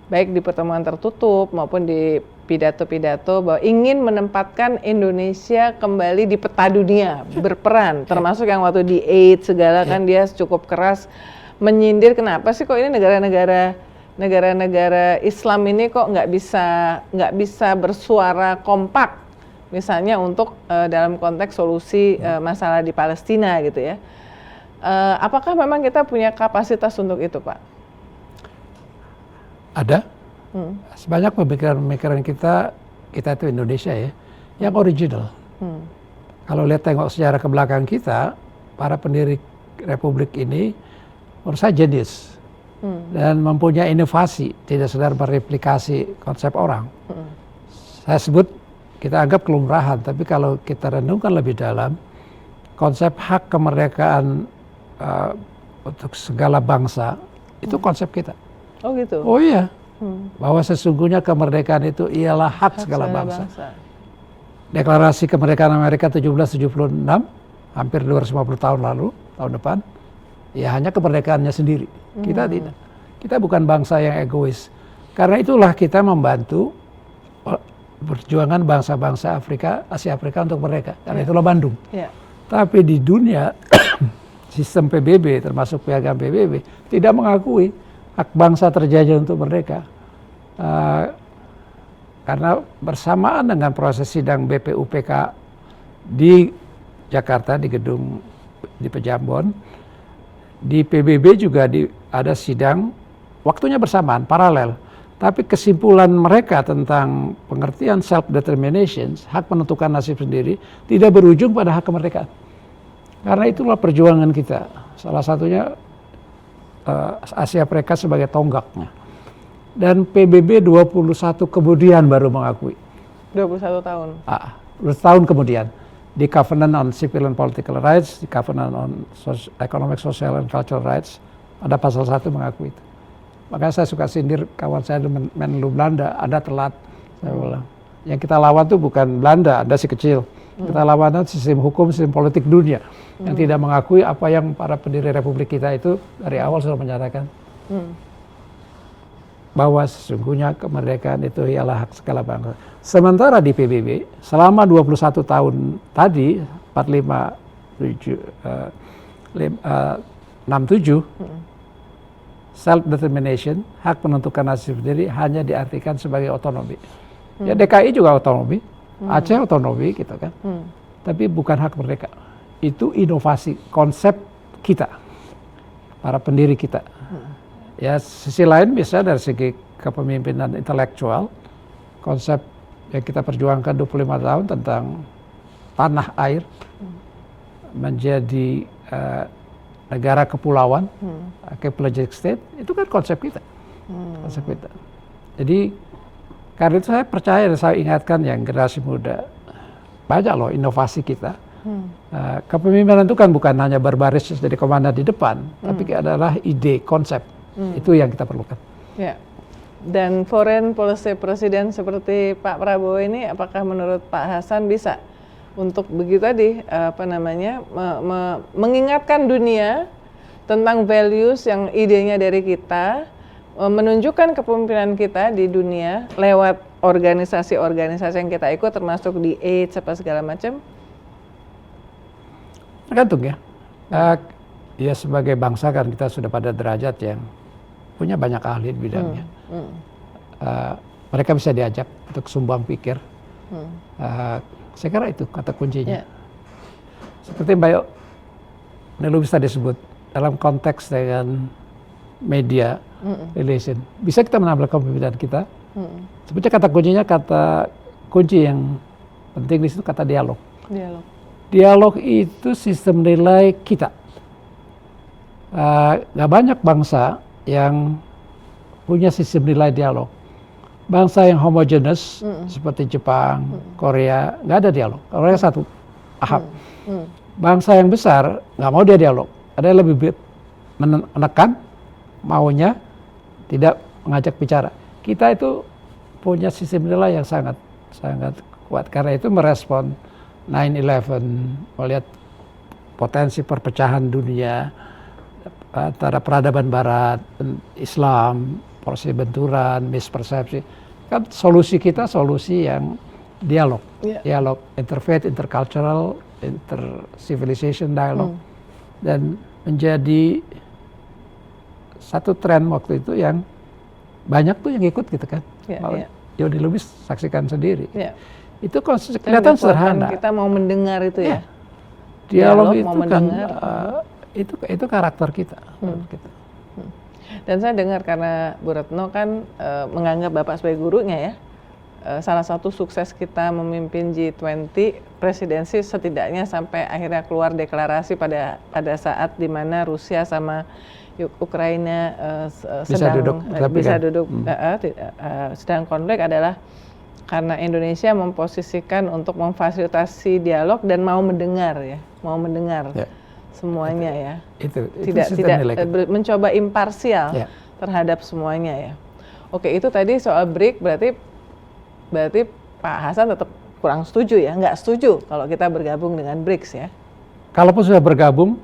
baik di pertemuan tertutup maupun di pidato-pidato bahwa ingin menempatkan Indonesia kembali di peta dunia, berperan, termasuk yang waktu di AIDS segala kan dia cukup keras menyindir kenapa sih kok ini negara-negara Islam ini kok nggak bisa bersuara kompak, misalnya untuk dalam konteks solusi masalah di Palestina gitu ya. Apakah memang kita punya kapasitas untuk itu, Pak? Ada. Sebanyak pemikiran kita itu Indonesia ya, yang original. Kalau lihat tengok sejarah ke belakang kita, para pendiri Republik ini menurut saya jenius dan mempunyai inovasi, tidak sekedar mereplikasi konsep orang. Saya sebut kita anggap kelumrahan, tapi kalau kita renungkan lebih dalam, konsep hak kemerdekaan untuk segala bangsa itu konsep kita. Oh gitu. Oh iya. Bahwa sesungguhnya kemerdekaan itu ialah hak segala bangsa. Deklarasi kemerdekaan Amerika 1776, hampir 250 tahun lalu, tahun depan, ya hanya kemerdekaannya sendiri. Kita tidak. Kita bukan bangsa yang egois. Karena itulah kita membantu perjuangan bangsa-bangsa Afrika, Asia Afrika untuk mereka. Karena itulah Bandung. Tapi di dunia, sistem PBB, termasuk piagam PBB, tidak mengakui hak bangsa terjajah untuk merdeka. Karena bersamaan dengan proses sidang BPUPK di Jakarta, di gedung di Pejambon, di PBB juga ada sidang, waktunya bersamaan, paralel. Tapi kesimpulan mereka tentang pengertian self-determination, hak menentukan nasib sendiri, tidak berujung pada hak kemerdekaan. Karena itulah perjuangan kita. Salah satunya Asia Afrika sebagai tonggaknya. Dan PBB 21 kemudian baru mengakui. 21 tahun? 20 tahun kemudian. Di Covenant on Civil and Political Rights, di Covenant on Economic, Social and Cultural Rights, ada pasal 1 mengakui itu. Makanya saya suka sindir kawan saya Menlu Belanda, Anda telat. Saya bilang, yang kita lawan tuh bukan Belanda, Anda si kecil. Kita lawan sistem hukum, sistem politik dunia yang tidak mengakui apa yang para pendiri Republik kita itu dari awal sudah menyatakan bahwa sesungguhnya kemerdekaan itu ialah hak segala bangsa. Sementara di PBB selama 21 tahun tadi 67 self determination, hak menentukan nasib sendiri hanya diartikan sebagai otonomi. Ya DKI juga otonomi. Aceh otonomi gitu kan, tapi bukan hak merdeka. Itu inovasi konsep kita, para pendiri kita. Ya sisi lain bisa dari segi kepemimpinan intelektual, konsep yang kita perjuangkan 25 tahun tentang tanah air menjadi negara kepulauan, archipelagic state, itu kan konsep kita, konsep kita. Jadi karena itu saya percaya dan saya ingatkan yang generasi muda, banyak loh inovasi kita. Kepemimpinan itu kan bukan hanya berbaris jadi komandan di depan, tapi adalah ide, konsep. Itu yang kita perlukan. Ya. Dan foreign policy presiden seperti Pak Prabowo ini, apakah menurut Pak Hasan bisa untuk begitu tadi, mengingatkan dunia tentang values yang idenya dari kita, menunjukkan kepemimpinan kita di dunia lewat organisasi-organisasi yang kita ikut, termasuk di AIDS apa segala macam? Tergantung ya. Ya sebagai bangsa kan kita sudah pada derajat yang punya banyak ahli di bidangnya. Mereka bisa diajak untuk sumbang pikir. Saya kira itu kata kuncinya. Seperti Mbak Nelu bisa disebut dalam konteks dengan media relation, bisa kita menambah kepemimpinan kita. Sebenarnya kata kuncinya, kata kunci yang penting di situ kata dialog. Dialog itu sistem nilai kita. Gak banyak bangsa yang punya sistem nilai dialog. Bangsa yang homogenes seperti Jepang, Korea, nggak ada dialog. Korea satu, aham. Bangsa yang besar nggak mau dia dialog. Ada yang lebih menekan, maunya tidak mengajak bicara. Kita itu punya sistem nilai yang sangat kuat. Karena itu merespon 9/11, melihat potensi perpecahan dunia antara peradaban Barat, Islam, proses benturan, mispersepsi. kan solusi kita solusi yang dialog, Yeah. dialog interfaith, intercultural, intercivilization dialog, dan menjadi satu tren waktu itu yang banyak tuh yang ikut gitu kan. Yodi Lubis saksikan sendiri. Itu kelihatan sederhana. Kita mau mendengar itu ya. Dialog itu kan itu karakter kita. Dan saya dengar karena Bu Retno kan menganggap Bapak sebagai gurunya ya. Salah satu sukses kita memimpin G20 presidensi setidaknya sampai akhirnya keluar deklarasi pada saat di mana Rusia sama Ukraina sedang konflik adalah karena Indonesia memposisikan untuk memfasilitasi dialog dan mau mendengar semuanya ya. Itu tidak mencoba imparsial terhadap semuanya ya. Oke, itu tadi soal BRIC, berarti Pak Hasan tetap kurang setuju ya, nggak setuju kalau kita bergabung dengan BRICS ya. Kalaupun sudah bergabung,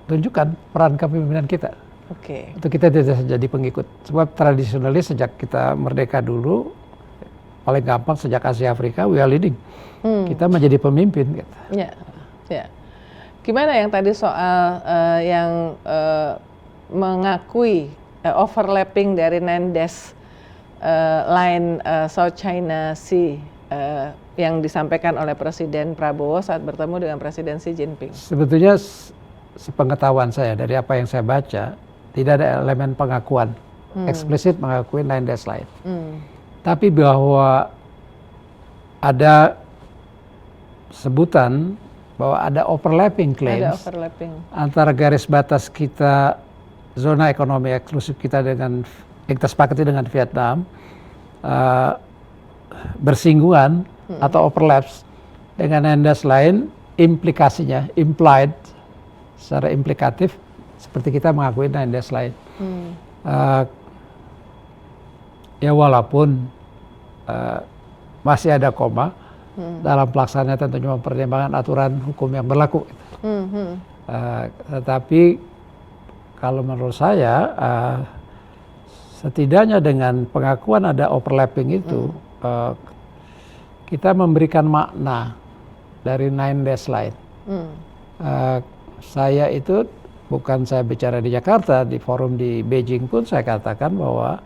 tunjukkan peran kepemimpinan kita. Untuk kita tidak jadi pengikut. Sebab tradisionalis sejak kita merdeka dulu, paling gampang sejak Asia Afrika, we are leading. Kita menjadi pemimpin. Gitu. Ya. Gimana yang tadi soal yang mengakui overlapping dari Nandes line South China Sea yang disampaikan oleh Presiden Prabowo saat bertemu dengan Presiden Xi Jinping? Sebetulnya sepengetahuan saya dari apa yang saya baca, tidak ada elemen pengakuan eksplisit mengakui Nandes line. Tapi bahwa ada sebutan bahwa ada overlapping claims antara garis batas kita, zona ekonomi eksklusif kita dengan yang kita sepakati dengan Vietnam, bersinggungan atau overlaps dengan Nandes line, implikasinya, implied, secara implikatif, seperti kita mengakui Nandes line. Ya walaupun masih ada koma, dalam pelaksanaan tentunya mempertimbangkan aturan hukum yang berlaku. Tetapi kalau menurut saya, setidaknya dengan pengakuan ada overlapping itu, kita memberikan makna dari Nandes line. Saya itu, bukan saya bicara di Jakarta, di forum di Beijing pun saya katakan bahwa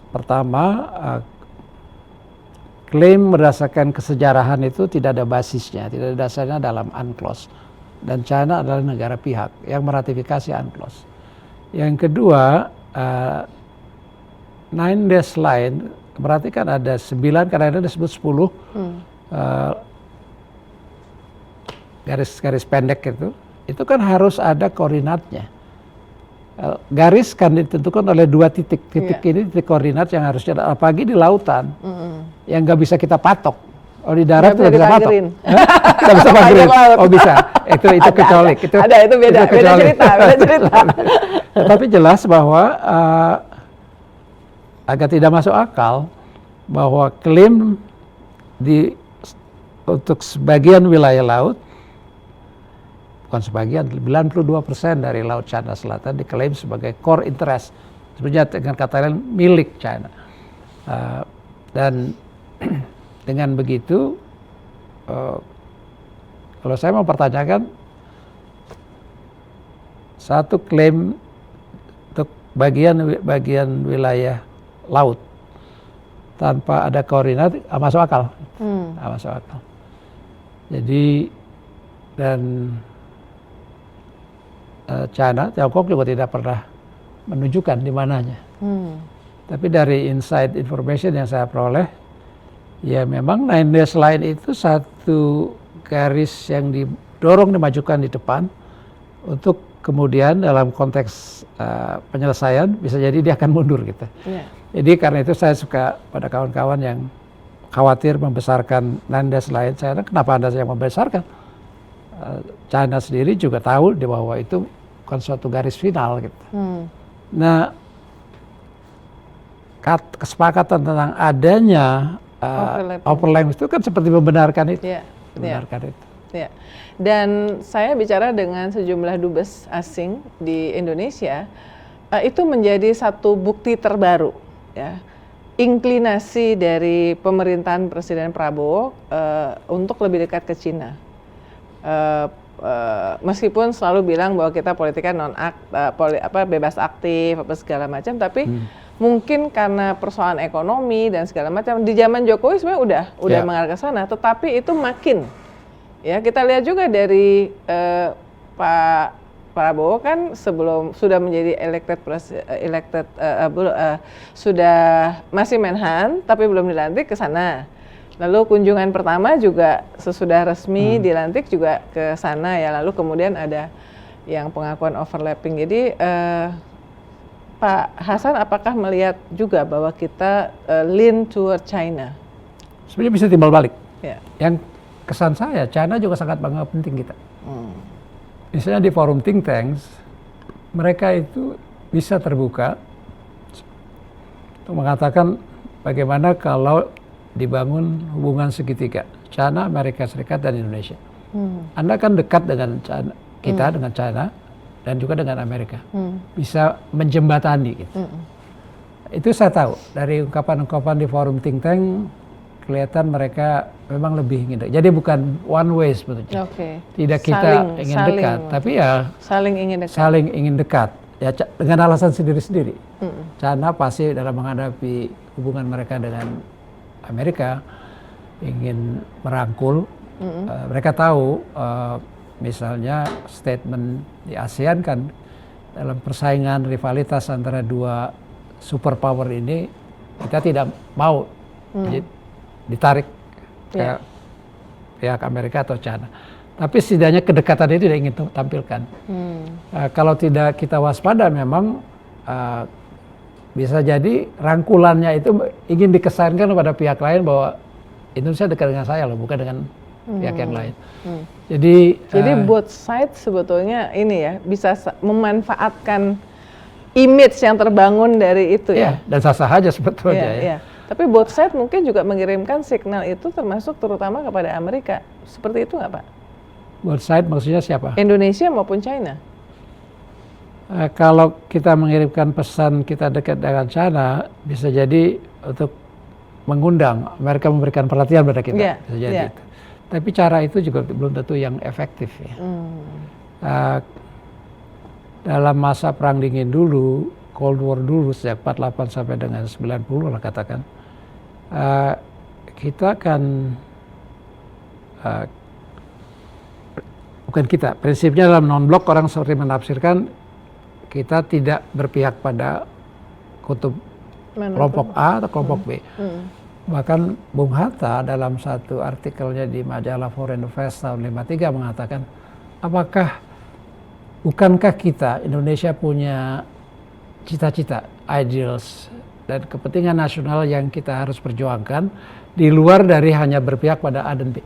pertama, klaim berdasarkan kesejarahan itu tidak ada basisnya, tidak ada dasarnya dalam UNCLOS. Dan China adalah negara pihak yang meratifikasi UNCLOS. Yang kedua, Nandes line berarti kan ada 9, karena ada disebut 10 garis-garis pendek itu kan harus ada koordinatnya. Garis kan ditentukan oleh 2 titik. Ini titik koordinat yang harus ada, apalagi di lautan, yang nggak bisa kita patok. Oh di darat tidak bisa patok. Nggak bisa pagerin. Oh bisa. Itu kecuali. Itu beda cerita. Tapi jelas bahwa agak tidak masuk akal bahwa klaim untuk sebagian wilayah laut, bukan sebagian, 92% dari Laut China Selatan diklaim sebagai core interest, sebenarnya dengan kata lain milik China. Dan dengan begitu, kalau saya mempertanyakan satu klaim untuk bagian wilayah laut tanpa ada koordinat, masuk akal, masuk akal. Jadi dan China, Tiongkok juga tidak pernah menunjukkan di mananya. Tapi dari inside information yang saya peroleh, ya memang Nandes line itu satu garis yang didorong dimajukan di depan untuk kemudian dalam konteks penyelesaian bisa jadi dia akan mundur gitu. Jadi karena itu saya suka pada kawan-kawan yang khawatir membesarkan Nandes line. Saya kenapa Anda yang membesarkan? China sendiri juga tahu bahwa itu bukan suatu garis final gitu. Nah, kesepakatan tentang adanya overlap itu kan seperti membenarkan itu. Membenarkan itu. Dan saya bicara dengan sejumlah dubes asing di Indonesia, itu menjadi satu bukti terbaru ya inklinasi dari pemerintahan Presiden Prabowo untuk lebih dekat ke Cina. Meskipun selalu bilang bahwa kita politiknya bebas aktif apa segala macam, tapi mungkin karena persoalan ekonomi dan segala macam di zaman Jokowi sebenarnya udah mengarah ke sana, tetapi itu makin ya kita lihat juga dari Pak Prabowo kan sebelum sudah menjadi sudah masih Menhan tapi belum dilantik ke sana. Lalu kunjungan pertama juga sesudah resmi dilantik juga ke sana ya. Lalu kemudian ada yang pengakuan overlapping. Jadi Pak Hasan apakah melihat juga bahwa kita lean toward China? Sebenarnya bisa timbal balik. Ya. Yang kesan saya China juga sangat menganggap penting kita. Misalnya di forum think tanks, mereka itu bisa terbuka untuk mengatakan bagaimana kalau dibangun hubungan segitiga China, Amerika Serikat dan Indonesia. Anda kan dekat dengan China, kita dengan China dan juga dengan Amerika, bisa menjembatani gitu. Itu saya tahu dari ungkapan-ungkapan di forum think tank. Kelihatan mereka memang lebih ingin dekat. Jadi bukan one way sebetulnya. Tidak kita ingin dekat, tapi ya saling ingin dekat. Ya dengan alasan sendiri-sendiri. China pasti dalam menghadapi hubungan mereka dengan Amerika ingin merangkul. Mereka tahu misalnya statement di ASEAN kan dalam persaingan rivalitas antara dua superpower ini kita tidak mau ditarik ke pihak Amerika atau China. Tapi setidaknya kedekatan itu tidak ingin tampilkan. Kalau tidak kita waspada memang bisa jadi rangkulannya itu ingin dikesankan kepada pihak lain bahwa Indonesia dekat dengan saya loh, bukan dengan pihak yang lain. Jadi both sides sebetulnya ini ya bisa memanfaatkan image yang terbangun dari itu ya. Dan sah-sah aja sebetulnya ya. Tapi both side mungkin juga mengirimkan signal itu termasuk terutama kepada Amerika. Seperti itu nggak Pak? Both side maksudnya siapa? Indonesia maupun China. Kalau kita mengirimkan pesan kita dekat dengan China, bisa jadi untuk mengundang Amerika memberikan perhatian pada kita. Bisa jadi itu. Tapi cara itu juga belum tentu yang efektif ya. Dalam masa perang dingin dulu, Cold War dulu sejak 48 sampai dengan 90 lah katakan, kita kan bukan kita, prinsipnya dalam non-blok orang sering menafsirkan kita tidak berpihak pada kutub kelompok A atau kelompok B. Bahkan Bung Hatta dalam satu artikelnya di majalah Foreign Affairs tahun 53 mengatakan, bukankah kita Indonesia punya cita-cita, ideals, dan kepentingan nasional yang kita harus perjuangkan di luar dari hanya berpihak pada A dan B.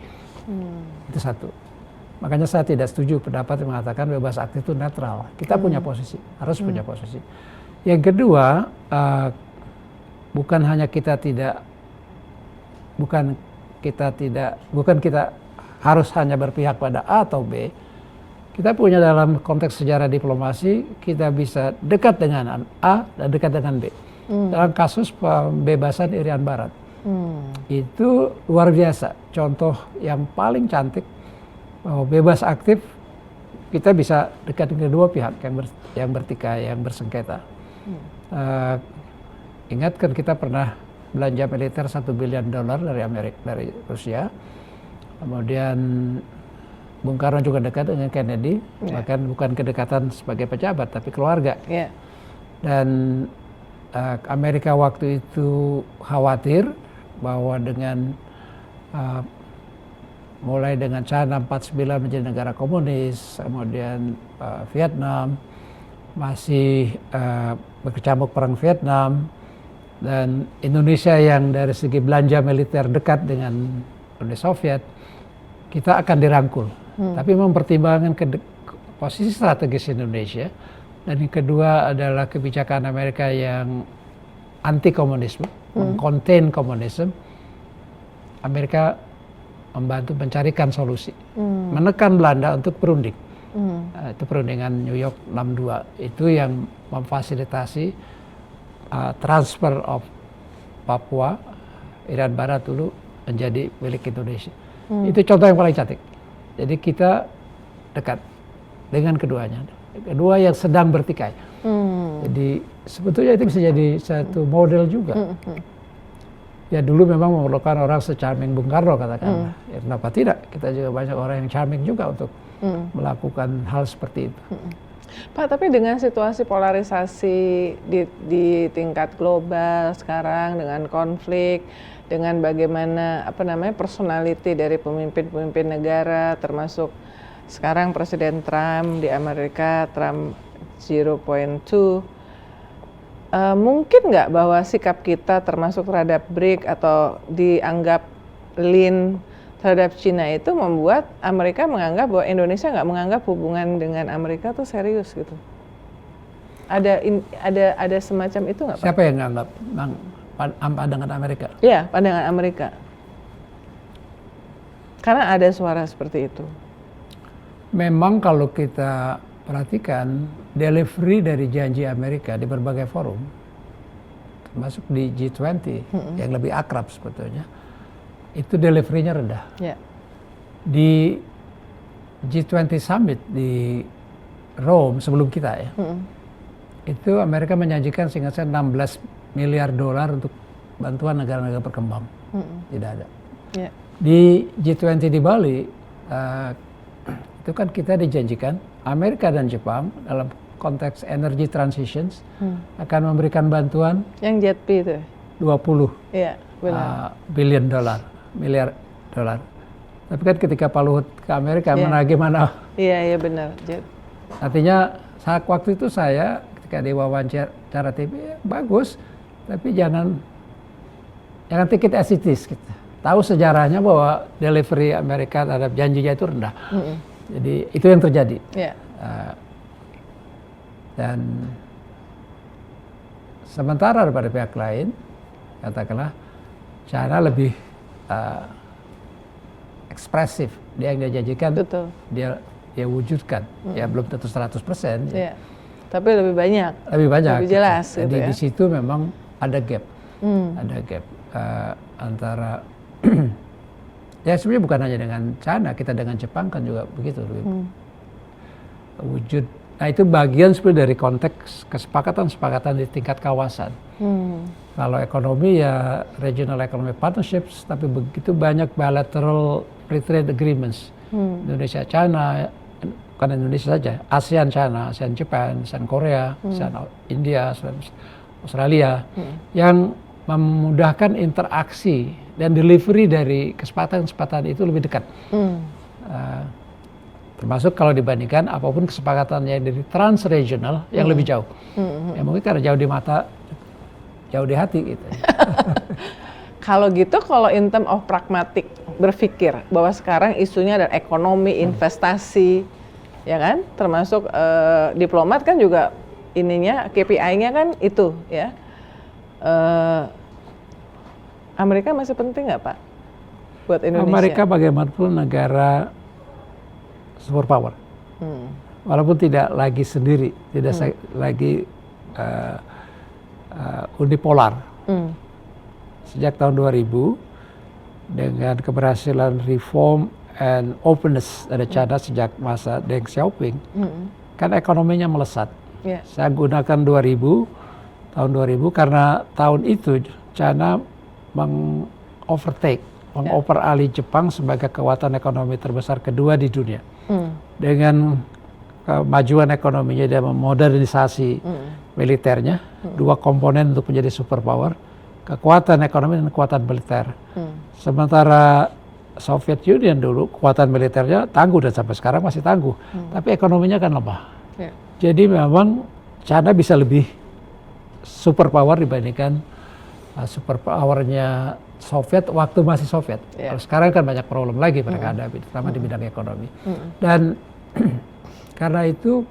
Itu satu. Makanya saya tidak setuju pendapat yang mengatakan bebas aktif itu netral. Kita punya posisi, harus punya posisi. Yang kedua, bukan kita harus hanya berpihak pada A atau B. Kita punya dalam konteks sejarah diplomasi, kita bisa dekat dengan A dan dekat dengan B. Dalam kasus pembebasan Irian Barat, itu luar biasa. Contoh yang paling cantik, bahwa bebas aktif, kita bisa dekat dengan kedua pihak yang bertikai, yang bersengketa. Ingat kan kita pernah belanja militer $1 billion dari Rusia. Kemudian Bung Karno juga dekat dengan Kennedy, bahkan bukan kedekatan sebagai pejabat, tapi keluarga. Dan Amerika waktu itu khawatir bahwa dengan mulai dengan China 49 menjadi negara komunis, kemudian Vietnam masih berkecamuk perang Vietnam, dan Indonesia yang dari segi belanja militer dekat dengan Uni Soviet, kita akan dirangkul. Tapi mempertimbangkan posisi strategis Indonesia, dan yang kedua adalah kebijakan Amerika yang anti komunisme, mengcontain komunisme. Amerika membantu mencarikan solusi, menekan Belanda untuk berunding. Itu perundingan New York 62, itu yang memfasilitasi transfer of Papua, Irian Barat dulu menjadi milik Indonesia. Itu contoh yang paling cantik. Jadi kita dekat dengan keduanya. Kedua yang sedang bertikai. Jadi sebetulnya itu bisa jadi satu model juga. Ya dulu memang memerlukan orang se-charming Bung Karno katakanlah. Ya, kenapa tidak? Kita juga banyak orang yang charming juga untuk melakukan hal seperti itu. Pak, tapi dengan situasi polarisasi di tingkat global sekarang, dengan konflik, dengan bagaimana personality dari pemimpin-pemimpin negara, termasuk sekarang Presiden Trump di Amerika, Trump 0.2, mungkin nggak bahwa sikap kita termasuk terhadap BRIC atau dianggap lean terhadap Cina itu membuat Amerika menganggap bahwa Indonesia nggak menganggap hubungan dengan Amerika tuh serius gitu. Ada semacam itu nggak Pak? Siapa yang nganggap pandangan Amerika? Iya, pandangan Amerika. Karena ada suara seperti itu. Memang kalau kita perhatikan delivery dari janji Amerika di berbagai forum, termasuk di G20 yang lebih akrab sebetulnya, itu delivery-nya rendah. Yeah. Di G20 Summit di Rome sebelum kita ya, itu Amerika menjanjikan seingat saya 16 miliar dolar untuk bantuan negara-negara berkembang. Tidak ada. Yeah. Di G20 di Bali, itu kan kita dijanjikan Amerika dan Jepang dalam konteks energy transitions akan memberikan bantuan yang JETP itu 20 billion dolar. Miliar dolar. Tapi kan ketika Pak Luhut ke Amerika menagih mana? Iya benar. Artinya saat waktu itu saya ketika diwawancara TV bagus, tapi jangan take it as it is. Gitu. Tahu sejarahnya bahwa delivery Amerika terhadap janjinya itu rendah. Jadi itu yang terjadi. Yeah. Dan sementara pada pihak lain, katakanlah China lebih ekspresif. Dia yang dia janjikan, betul. dia wujudkan. Ya belum tentu 100%. Ya. Tapi lebih banyak. Lebih jelas. Jadi gitu di situ memang ada gap. Ada gap antara ya sebenarnya bukan hanya dengan China, kita dengan Jepang kan juga begitu. Wujud. Nah itu bagian sebenarnya dari konteks kesepakatan di tingkat kawasan. Kalau ekonomi ya regional economic partnerships, tapi begitu banyak bilateral free trade agreements. Indonesia China, bukan Indonesia saja, ASEAN China, ASEAN Jepang, ASEAN Korea, ASEAN India, ASEAN Australia, yang memudahkan interaksi dan delivery dari kesepakatan-kesepakatan itu lebih dekat. Termasuk kalau dibandingkan apapun kesepakatannya dari transregional yang lebih jauh. Ya mungkin karena jauh di mata, jauh di hati gitu. Kalau gitu, kalau in term of pragmatic berpikir bahwa sekarang isunya adalah ekonomi, investasi, ya kan? Termasuk diplomat kan juga ininya KPI-nya kan itu, ya. Amerika masih penting nggak Pak buat Indonesia? Amerika bagaimanapun negara superpower, walaupun tidak lagi sendiri, tidak lagi unipolar. Sejak tahun 2000 dengan keberhasilan reform and openness dari China sejak masa Deng Xiaoping, kan ekonominya melesat. Saya gunakan tahun 2000 karena tahun itu China mengoveralih Jepang sebagai kekuatan ekonomi terbesar kedua di dunia. Dengan kemajuan ekonominya dan memodernisasi militernya, dua komponen untuk menjadi superpower, kekuatan ekonomi dan kekuatan militer. Sementara Soviet Union dulu kekuatan militernya tangguh dan sampai sekarang masih tangguh, tapi ekonominya kan lemah. Jadi memang China bisa lebih superpower dibandingkan superpowernya Soviet waktu masih Soviet. Kalau sekarang kan banyak problem lagi mereka hadapi, terutama di bidang ekonomi. Dan karena itu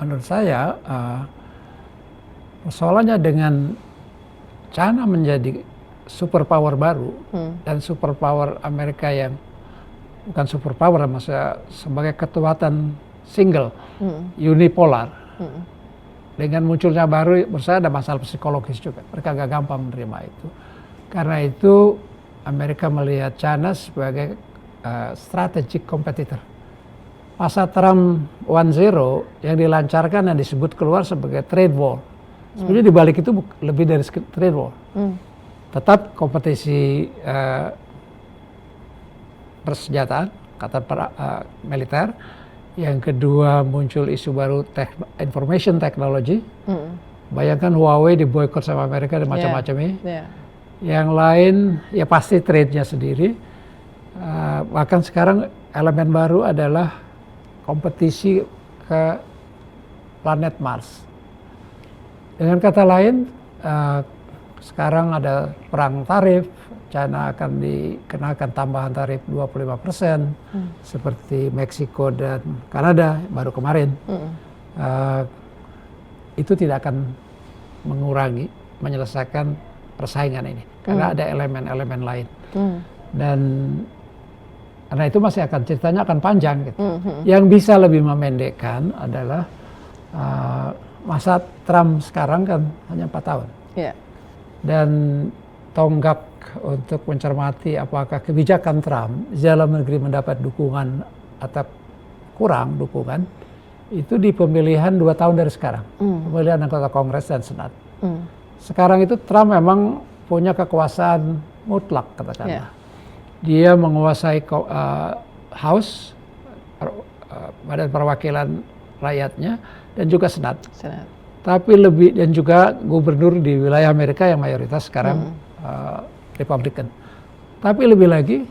menurut saya persoalannya dengan China menjadi superpower baru dan superpower Amerika yang bukan superpower, maksudnya sebagai kekuatan single, unipolar. dengan munculnya baru, menurut saya ada masalah psikologis juga. Mereka agak gampang menerima itu. Karena itu Amerika melihat China sebagai strategic competitor. Masa Trump 1.0 yang dilancarkan yang disebut keluar sebagai trade war. Sebenarnya di balik itu lebih dari trade war. Tetap kompetisi persenjataan, kata militer. Yang kedua muncul isu baru information technology. Bayangkan Huawei diboykot sama Amerika dan macam-macam ini. Yang lain ya pasti trade-nya sendiri. Bahkan sekarang elemen baru adalah kompetisi ke planet Mars. Dengan kata lain, sekarang ada perang tarif, China akan dikenakan tambahan tarif 25%, seperti Meksiko dan Kanada baru kemarin. Itu tidak akan mengurangi, menyelesaikan persaingan ini, karena ada elemen-elemen lain. Dan karena itu masih akan ceritanya akan panjang gitu. Yang bisa lebih memendekkan adalah masa Trump sekarang kan hanya 4 tahun. Dan tonggak untuk mencermati apakah kebijakan Trump dalam negeri mendapat dukungan atau kurang dukungan itu di pemilihan 2 tahun dari sekarang. Pemilihan anggota Kongres dan Senat. Sekarang itu Trump memang punya kekuasaan mutlak katakanlah. Dia menguasai House, Badan Perwakilan Rakyatnya, dan juga Senat. Tapi lebih, dan juga gubernur di wilayah Amerika yang mayoritas sekarang Republikan. Tapi lebih lagi,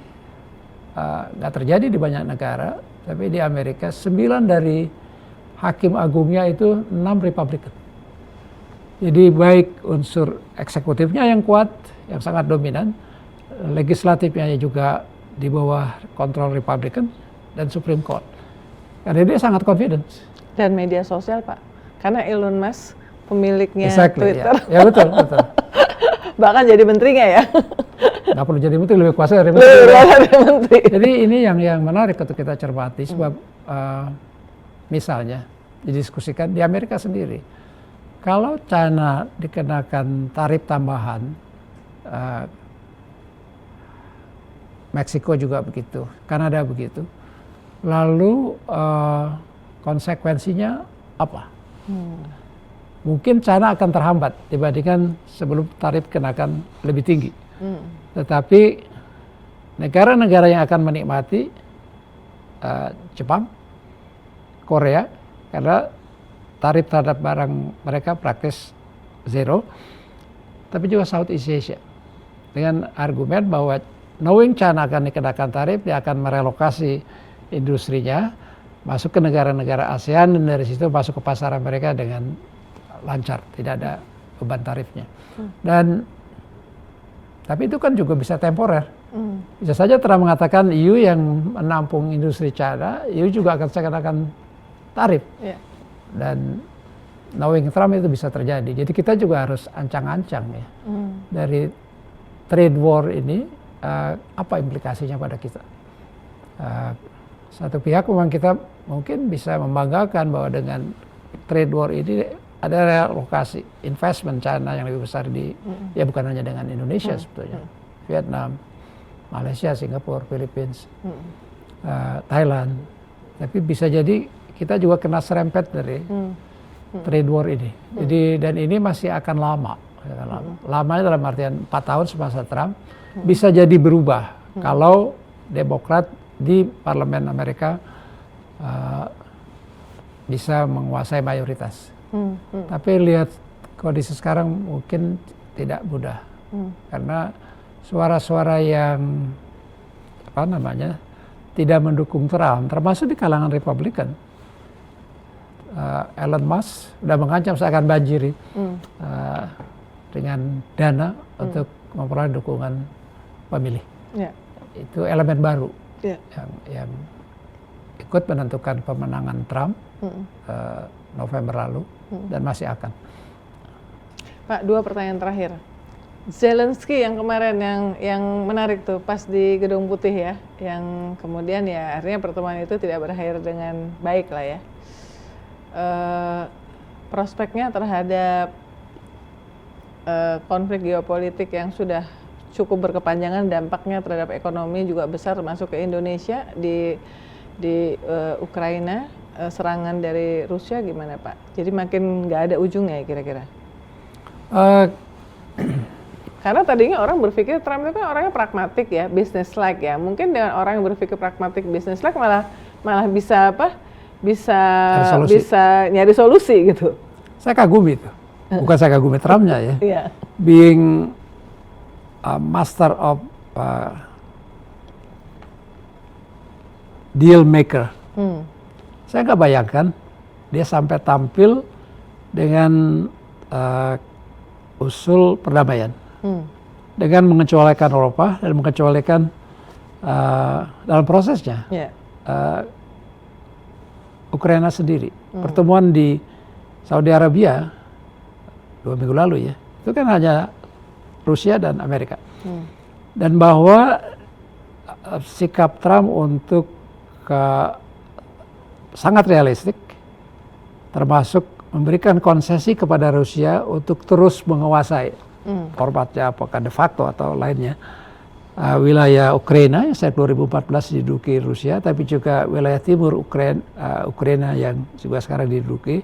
nggak terjadi di banyak negara, tapi di Amerika 9 dari hakim agungnya itu 6 Republikan. Jadi baik unsur eksekutifnya yang kuat, yang sangat dominan, legislatifnya juga di bawah kontrol Republikan, dan Supreme Court. Karena dia sangat confident. Dan media sosial, Pak. Karena Elon Musk pemiliknya Twitter. Ya betul, betul. Bahkan jadi menterinya ya. Nggak perlu jadi menteri, lebih kuasa dari menteri. Jadi ini yang menarik untuk kita cermati, sebab misalnya didiskusikan di Amerika sendiri. Kalau China dikenakan tarif tambahan, Meksiko juga begitu, Kanada begitu. Lalu konsekuensinya apa? Mungkin China akan terhambat dibandingkan sebelum tarif kenakan lebih tinggi. Tetapi negara-negara yang akan menikmati Jepang, Korea, karena tarif terhadap barang mereka praktis zero, tapi juga Southeast Asia. Dengan argumen bahwa knowing China akan dikenakan tarif, dia akan merelokasi industrinya masuk ke negara-negara ASEAN, dan dari situ masuk ke pasar Amerika dengan lancar, tidak ada beban tarifnya. Dan tapi itu kan juga bisa temporer. Bisa saja Trump mengatakan EU yang menampung industri China, EU juga akan kenakan tarif. Dan knowing Trump itu bisa terjadi. Jadi kita juga harus ancang-ancang ya. Dari trade war ini, apa implikasinya pada kita. Satu pihak memang kita mungkin bisa membanggakan bahwa dengan trade war ini ada relokasi investment China yang lebih besar di, ya bukan hanya dengan Indonesia sebetulnya. Vietnam, Malaysia, Singapura, Filipina, Thailand. Tapi bisa jadi kita juga kena serempet dari trade war ini. Jadi dan ini masih akan lama. Lamanya dalam artian 4 tahun semasa Trump, bisa jadi berubah kalau Demokrat di Parlemen Amerika bisa menguasai mayoritas. Tapi lihat kondisi sekarang mungkin tidak mudah. Karena suara-suara yang tidak mendukung Trump, termasuk di kalangan Republikan. Elon Musk sudah mengancam saya akan banjiri dengan dana untuk memperoleh dukungan pemilih. Itu elemen baru yang ikut menentukan pemenangan Trump November lalu dan masih akan. Pak, 2 pertanyaan terakhir. Zelensky yang kemarin yang menarik tuh pas di Gedung Putih ya, yang kemudian ya akhirnya pertemuan itu tidak berakhir dengan baik lah ya. prospeknya terhadap konflik geopolitik yang sudah cukup berkepanjangan, dampaknya terhadap ekonomi juga besar, termasuk ke Indonesia di Ukraina, serangan dari Rusia gimana Pak? Jadi makin nggak ada ujungnya ya kira-kira? Karena tadinya orang berpikir Trump itu kan orangnya pragmatik ya, business like ya. Mungkin dengan orang yang berpikir pragmatik, business like malah bisa apa? Bisa nyari solusi gitu. Saya kagumi itu. Bukan saya kagumi Trumpnya ya. Yeah. Being a master of deal maker. Saya nggak bayangkan dia sampai tampil dengan usul perdamaian. Dengan mengecualikan Eropa dan mengecualikan dalam prosesnya Ukraina sendiri. Pertemuan di Saudi Arabia 2 minggu lalu ya, itu kan hanya Rusia dan Amerika. Dan bahwa sikap Trump untuk sangat realistik, termasuk memberikan konsesi kepada Rusia untuk terus menguasai formatnya apakah de facto atau lainnya wilayah Ukraina yang sejak 2014 diduduki Rusia, tapi juga wilayah timur Ukraina yang juga sekarang diduduki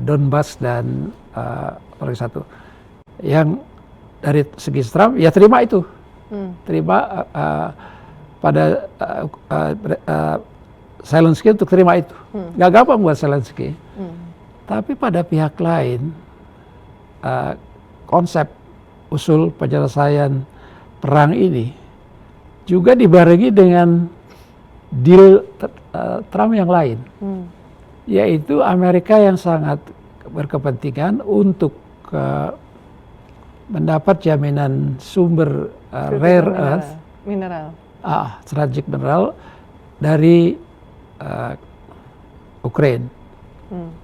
Donbas dan apalagi satu yang dari segi Trump ya terima itu, terima pada Zelensky untuk terima itu, nggak gampang buat Zelensky. Tapi pada pihak lain konsep usul penyelesaian perang ini juga dibarengi dengan deal Trump yang lain, yaitu Amerika yang sangat berkepentingan untuk mendapat jaminan sumber rare earth, strategic mineral dari Ukraine.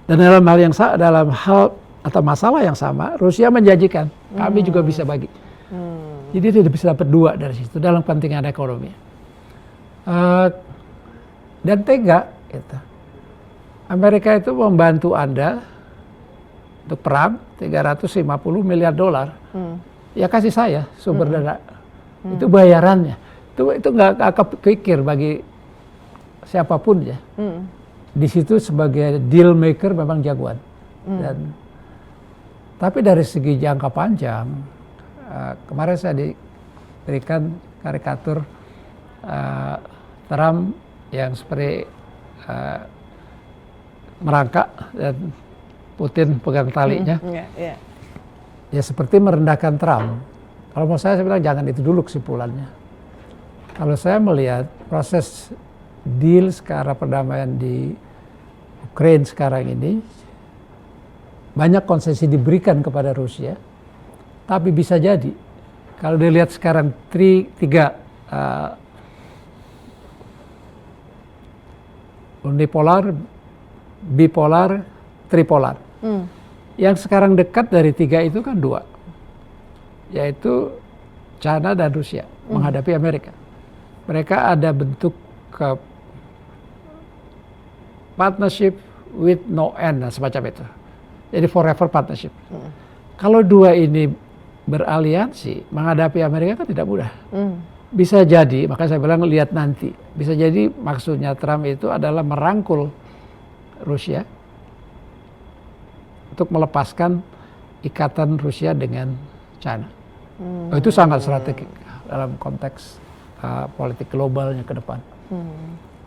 Dan dalam hal atau masalah yang sama, Rusia menjanjikan kami juga bisa bagi. Jadi dia bisa dapat 2 dari situ dalam kepentingan ekonomi. Dan tega, gitu. Amerika itu membantu Anda untuk perang $350 miliar. Ya kasih saya sumber dana. Itu bayarannya. Itu nggak kepikir bagi siapapun ya. Di situ sebagai deal maker memang jagoan. Tapi dari segi jangka panjang, kemarin saya diberikan karikatur Trump yang seperti merangkak dan Putin pegang talinya. Ya seperti merendahkan Trump. Kalau mau saya bilang jangan itu dulu kesimpulannya. Kalau saya melihat proses deal sekarang perdamaian di Ukraine sekarang ini, banyak konsesi diberikan kepada Rusia, tapi bisa jadi kalau dilihat sekarang tiga unipolar, bipolar, tripolar. Yang sekarang dekat dari 3 itu kan 2, yaitu China dan Rusia menghadapi Amerika. Mereka ada bentuk partnership with no end, semacam itu. Jadi forever partnership. Kalau 2 ini beraliansi menghadapi Amerika kan tidak mudah. Bisa jadi, makanya saya bilang lihat nanti. Bisa jadi maksudnya Trump itu adalah merangkul Rusia untuk melepaskan ikatan Rusia dengan China. Itu sangat strategis dalam konteks politik globalnya ke depan.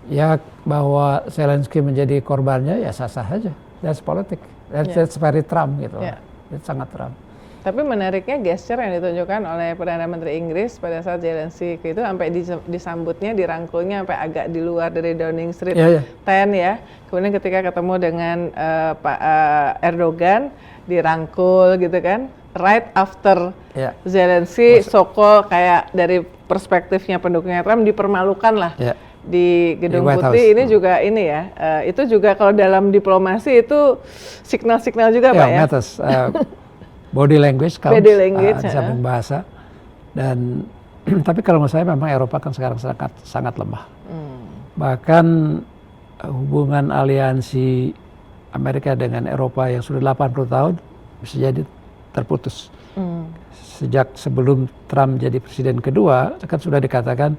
Ya bahwa Zelensky menjadi korbannya ya sah-sah saja. That's politics. That's very Trump gitu. Itu sangat Trump. Tapi menariknya gesture yang ditunjukkan oleh Perdana Menteri Inggris pada saat Zelensky itu sampai disambutnya, dirangkulnya sampai agak di luar dari Downing Street 10 ya. Kemudian ketika ketemu dengan Pak Erdogan dirangkul gitu kan. Right after Zelensky so-called kayak dari perspektifnya pendukungnya Trump dipermalukan lah. Di Gedung Putih ini juga ini ya, itu juga kalau dalam diplomasi itu signal-signal juga Pak ya? Matters. Body language, di samping bahasa. Dan tapi kalau menurut saya memang Eropa kan sekarang sangat lemah. Bahkan hubungan aliansi Amerika dengan Eropa yang sudah 80 tahun bisa jadi terputus. Sejak sebelum Trump jadi presiden kedua, kan sudah dikatakan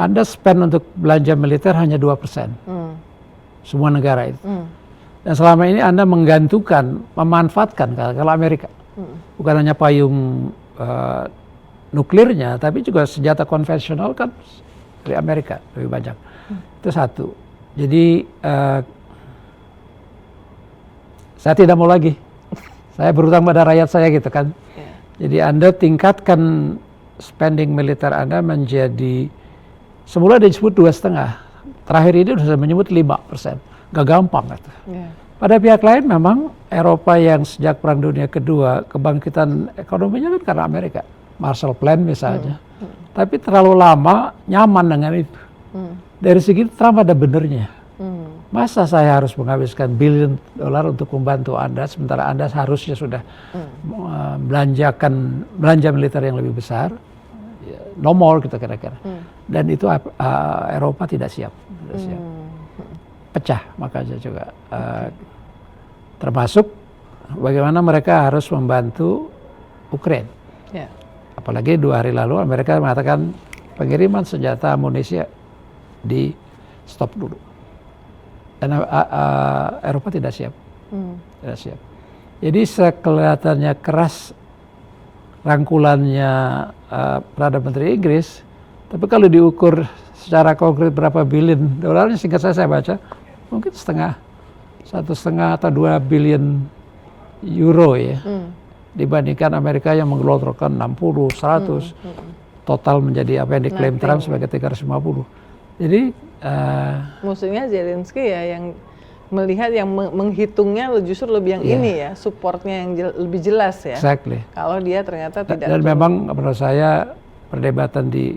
Anda spend untuk belanja militer hanya 2%. Semua negara itu. Dan selama ini Anda menggantungkan, memanfaatkan kalau Amerika. Bukan hanya payung nuklirnya, tapi juga senjata konvensional kan dari Amerika lebih banyak. Itu satu. Jadi saya tidak mau lagi. Saya berutang pada rakyat saya gitu kan. Jadi Anda tingkatkan spending militer Anda menjadi, semula disebut 2,5. Terakhir ini sudah menyebut 5%. Gak gampang gitu. Pada pihak lain memang Eropa yang sejak Perang Dunia Kedua kebangkitan ekonominya kan karena Amerika. Marshall Plan misalnya. Tapi terlalu lama nyaman dengan itu. Dari segi Trump ada benernya. Masa saya harus menghabiskan billion dolar untuk membantu Anda, sementara Anda seharusnya sudah belanja militer yang lebih besar, no more gitu kira-kira. Dan itu Eropa tidak siap. Pecah makanya juga. Termasuk bagaimana mereka harus membantu Ukraina. Apalagi 2 hari lalu Amerika mengatakan pengiriman senjata amunisi di stop dulu. Dan Eropa tidak siap. Tidak siap. Jadi sekelihatannya keras rangkulannya Perdana Menteri Inggris, tapi kalau diukur secara konkret berapa billion dolarnya, singkat saya baca, mungkin 1,5 atau 2 billion euro ya. Dibandingkan Amerika yang menggelontorkan 60, 100, total menjadi apa yang diklaim Trump sebagai 350. Jadi musuhnya Zelensky ya yang melihat, yang menghitungnya justru lebih yang ini ya, supportnya yang lebih jelas ya. Exactly. Kalau dia ternyata tidak. Dan memang menurut saya perdebatan di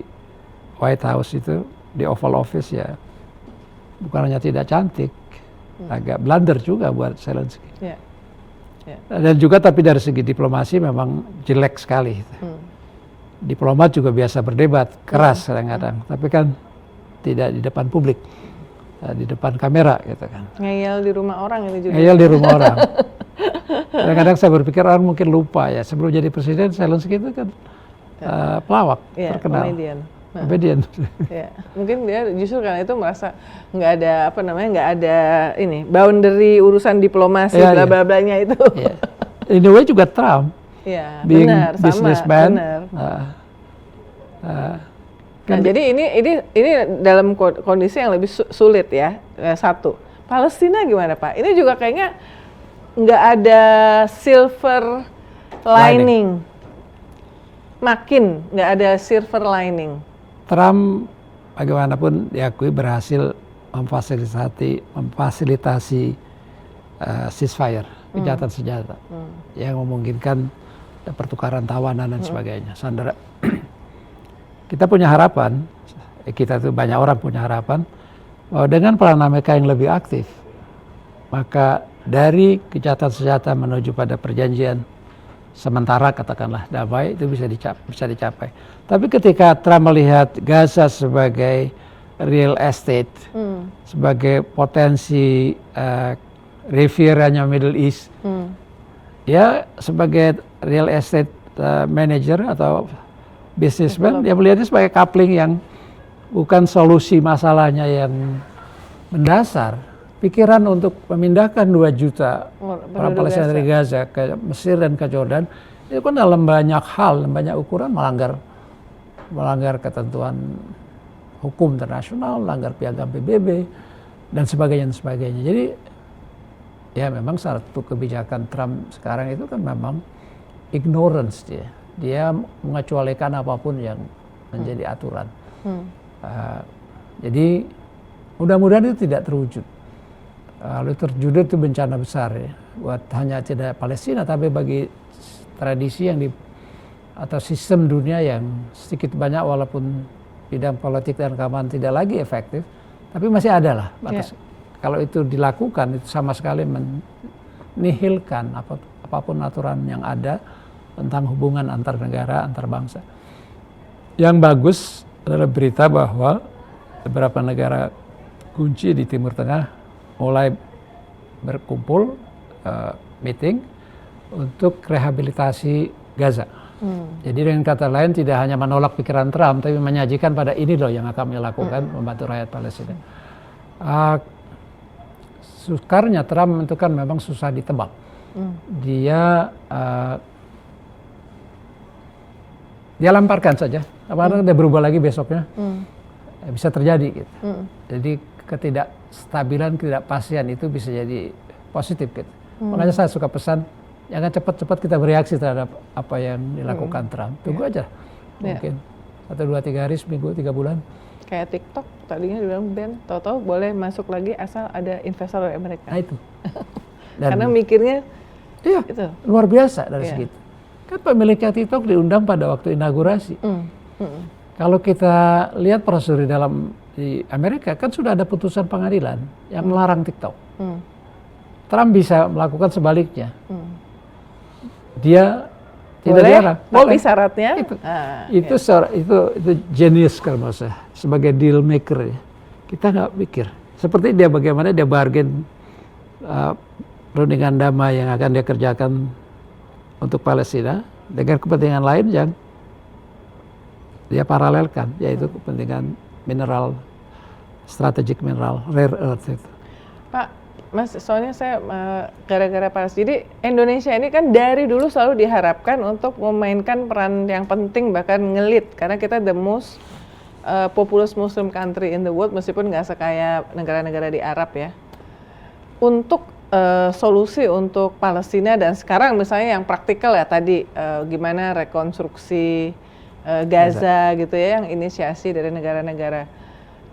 White House itu, di Oval Office ya, bukan hanya tidak cantik, agak blunder juga buat Zelensky. Dan juga tapi dari segi diplomasi memang jelek sekali. Diplomat juga biasa berdebat keras kadang-kadang, tapi kan tidak di depan publik, di depan kamera gitu kan. Ngeyel di rumah orang ini juga. Ngeyel di rumah orang. Kadang-kadang saya berpikir orang mungkin lupa ya, sebelum jadi presiden Zelensky itu kan pelawak terkenal. Komedian. Ya, mungkin dia justru karena itu merasa nggak ada nggak ada ini boundary urusan diplomasi bla bla blanya itu. In a way juga Trump. Iya, being benar, businessman. Nah, jadi ini dalam kondisi yang lebih sulit ya. Satu, Palestina gimana Pak? Ini juga kayaknya nggak ada silver lining. Makin nggak ada silver lining. Trump bagaimanapun diakui berhasil memfasilitasi ceasefire, gencatan senjata, yang memungkinkan pertukaran tawanan dan sebagainya. Sandera. Kita punya harapan, kita tuh banyak orang punya harapan, bahwa dengan peran Amerika yang lebih aktif, maka dari gencatan senjata menuju pada perjanjian sementara katakanlah damai itu bisa dicapai. Tapi ketika Trump melihat Gaza sebagai real estate, sebagai potensi Rivieranya Middle East, ya sebagai real estate manager atau businessman, dia melihatnya sebagai coupling yang bukan solusi masalahnya yang mendasar. Pikiran untuk memindahkan 2 juta orang Palestina dari Gaza ke Mesir dan ke Jordan itu kan dalam banyak hal, dalam banyak ukuran melanggar ketentuan hukum internasional, melanggar piagam PBB dan sebagainya. Jadi ya memang satu kebijakan Trump sekarang itu kan memang ignorance dia. Dia mengecualikan apapun yang menjadi aturan. Jadi mudah-mudahan itu tidak terwujud. Lalu terjudi itu bencana besar ya, buat hanya tidak Palestina tapi bagi tradisi yang atau sistem dunia yang sedikit banyak walaupun bidang politik dan keamanan tidak lagi efektif, tapi masih ada lah batas. Kalau itu dilakukan itu sama sekali menihilkan apapun aturan yang ada tentang hubungan antar negara, antar bangsa. Yang bagus adalah berita bahwa beberapa negara kunci di Timur Tengah mulai berkumpul meeting untuk rehabilitasi Gaza. Jadi dengan kata lain tidak hanya menolak pikiran Trump, tapi menyajikan pada ini loh yang akan kami lakukan membantu rakyat Palestina. Sukarnya Trump itu kan memang susah ditebak. Dia lemparkan saja, apalagi dia berubah lagi besoknya, bisa terjadi gitu. Jadi ketidakstabilan, ketidakpastian itu bisa jadi positif gitu. Makanya saya suka pesan, jangan cepat-cepat kita bereaksi terhadap apa yang dilakukan Trump. Tunggu aja, mungkin 1, 2, 3 hari, seminggu, 3 bulan. Kayak TikTok tadinya dibilang ban, tahu-tahu boleh masuk lagi asal ada investor dari Amerika. Nah itu. Karena mikirnya itu luar biasa dari segitu. Kan pemiliknya TikTok diundang pada waktu inaugurasi. Kalau kita lihat prosedur di Amerika kan sudah ada putusan pengadilan yang melarang TikTok. Trump bisa melakukan sebaliknya. Dia tidak dilarang. Tapi syaratnya itu genius kalau menurut saya, sebagai deal maker ya. Kita nggak pikir seperti dia bagaimana dia bargain perundingan damai yang akan dia kerjakan untuk Palestina dengan kepentingan lain yang dia paralelkan, yaitu kepentingan mineral, strategic mineral, rare earth itu. Pak, Mas, soalnya saya gara-gara Palestina, jadi Indonesia ini kan dari dulu selalu diharapkan untuk memainkan peran yang penting, bahkan ngelit, karena kita the most populous Muslim country in the world, meskipun nggak sekaya negara-negara di Arab ya. Untuk solusi untuk Palestina dan sekarang misalnya yang praktikal ya tadi gimana rekonstruksi Gaza gitu ya, yang inisiasi dari negara-negara.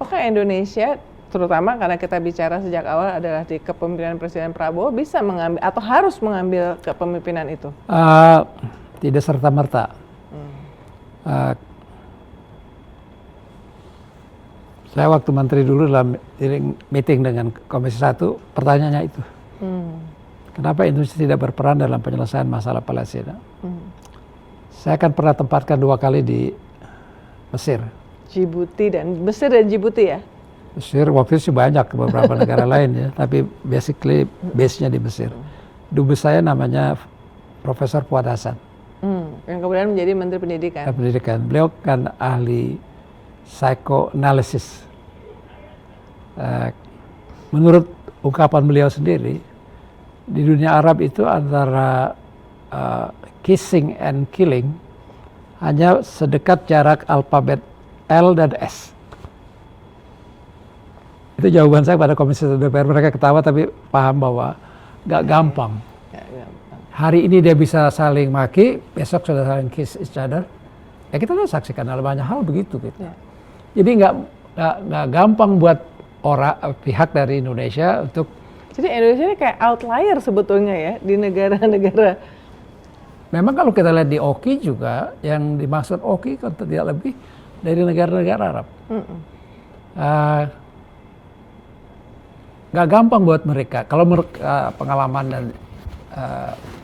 Oke, Indonesia terutama karena kita bicara sejak awal adalah di kepemimpinan Presiden Prabowo bisa mengambil atau harus mengambil kepemimpinan itu? Tidak serta-merta. Saya waktu menteri dulu dalam meeting dengan Komisi 1, pertanyaannya itu. Kenapa Indonesia tidak berperan dalam penyelesaian masalah Palestina? Saya kan pernah tempatkan 2 kali di Mesir. Mesir dan Djibouti ya? Mesir waktu itu banyak beberapa negara lain ya, tapi basically base-nya di Mesir. Dubes saya namanya Profesor Fuad Hasan. Yang kemudian menjadi Menteri Pendidikan. Pendidikan. Beliau kan ahli psychoanalysis. Menurut ungkapan beliau sendiri, di dunia Arab itu antara kissing and killing hanya sedekat jarak alfabet L dan S. Itu jawaban saya pada Komisi DPR. Mereka ketawa tapi paham bahwa gak gampang. Hari ini dia bisa saling maki, besok sudah saling kiss each other. Ya kita kan saksikan ada banyak hal begitu gitu. Jadi nggak gampang buat pihak dari Indonesia untuk. Jadi Indonesia ini kayak outlier sebetulnya ya di negara-negara. Memang kalau kita lihat di OKI juga, yang dimaksud OKI kan tidak lebih dari negara-negara Arab. Nggak gampang buat mereka. Kalau pengalaman dan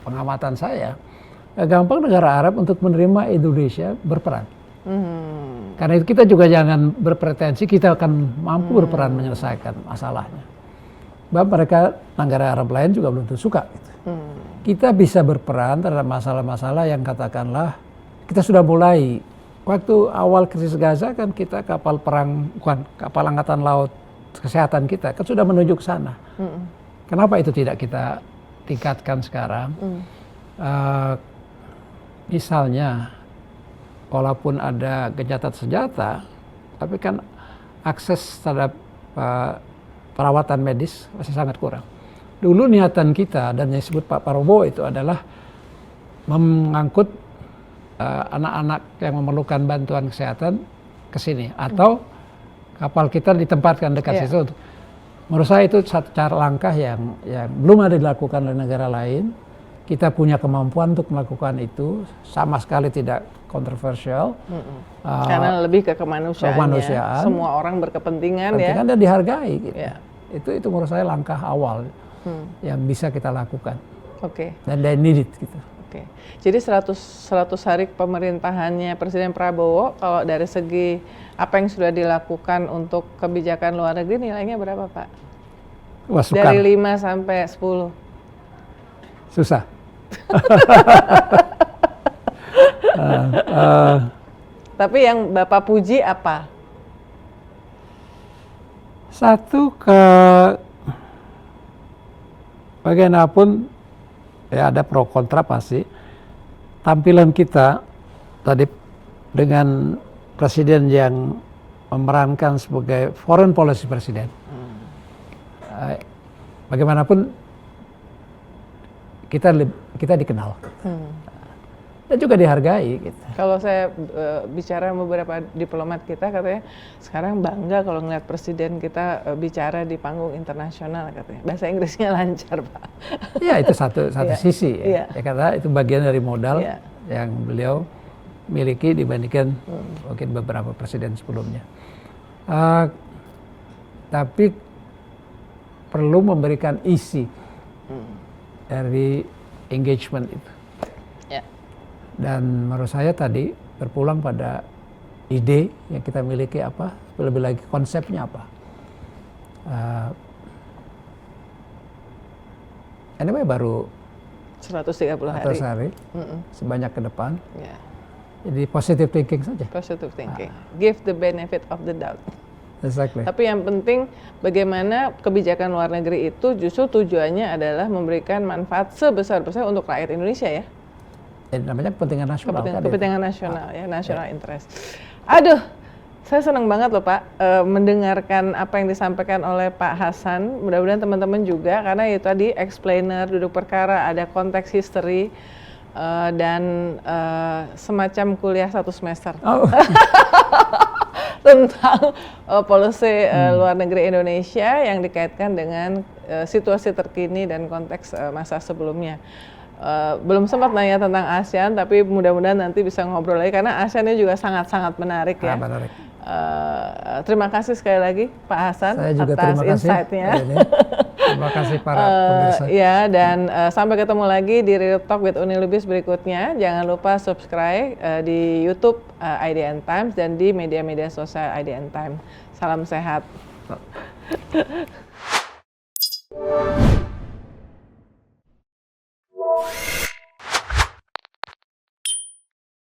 pengamatan saya, nggak gampang negara Arab untuk menerima Indonesia berperan. Karena itu kita juga jangan berpretensi kita akan mampu berperan menyelesaikan masalahnya. Bahwa mereka negara Arab lain juga belum tentu suka. Gitu. Kita bisa berperan terhadap masalah-masalah yang katakanlah kita sudah mulai. Waktu awal krisis Gaza kan kita kapal perang, bukan kapal angkatan laut kesehatan kita kan sudah menuju ke sana. Kenapa itu tidak kita tingkatkan sekarang? Misalnya, walaupun ada gencatan senjata, tapi kan akses terhadap perawatan medis masih sangat kurang. Dulu niatan kita dan yang disebut Pak Prabowo itu adalah mengangkut anak-anak yang memerlukan bantuan kesehatan ke sini atau kapal kita ditempatkan dekat situ. Menurut saya itu satu cara langkah yang belum ada dilakukan oleh negara lain. Kita punya kemampuan untuk melakukan itu, sama sekali tidak kontroversial. Karena lebih ke kemanusiaan. Semua orang berkepentingan ya. Dan dihargai gitu. Itu menurut saya langkah awal yang bisa kita lakukan. Dan they need it gitu. Jadi 100 hari pemerintahannya Presiden Prabowo, kalau dari segi apa yang sudah dilakukan untuk kebijakan luar negeri, nilainya berapa Pak? Wah, sukar. Dari 5 sampai 10. Susah. Tapi yang Bapak puji apa? Satu, bagaimanapun ya ada pro kontra pasti. Tampilan kita tadi dengan presiden yang memerankan sebagai foreign policy presiden. Bagaimanapun kita dikenal. Dan juga dihargai gitu. Kalau saya bicara beberapa diplomat kita katanya sekarang bangga kalau ngeliat presiden kita bicara di panggung internasional katanya. Bahasa Inggrisnya lancar, Pak. Ya, itu satu sisi ya. Iya. Ya, karena itu bagian dari modal Iya. yang beliau miliki dibandingkan mungkin beberapa presiden sebelumnya. Tapi perlu memberikan isi dari engagement itu. Ya. Dan menurut saya tadi berpulang pada ide yang kita miliki apa, lebih lagi konsepnya apa. Anyway, baru 130 hari. hari sebanyak ke depan. Ya. Jadi positive thinking saja. Positive thinking. Give the benefit of the doubt. Exactly. Tapi yang penting bagaimana kebijakan luar negeri itu justru tujuannya adalah memberikan manfaat sebesar-besar untuk rakyat Indonesia ya. Namanya kepentingan nasional. Kepentingan nasional ya, national interest. Aduh, saya senang banget loh Pak mendengarkan apa yang disampaikan oleh Pak Hasan. Mudah-mudahan teman-teman juga karena itu tadi explainer, duduk perkara, ada konteks history dan semacam kuliah 1 semester. Oh. Tentang policy luar negeri Indonesia yang dikaitkan dengan situasi terkini dan konteks masa sebelumnya. Belum sempat nanya tentang ASEAN, tapi mudah-mudahan nanti bisa ngobrol lagi karena ASEAN ini juga sangat-sangat menarik ya. Menarik. Terima kasih sekali lagi Pak Hasan atas insight-nya. Terima kasih para pemirsa. Ya, dan sampai ketemu lagi di Real Talk with Uni Lubis berikutnya. Jangan lupa subscribe di YouTube IDN Times dan di media-media sosial IDN Times. Salam sehat.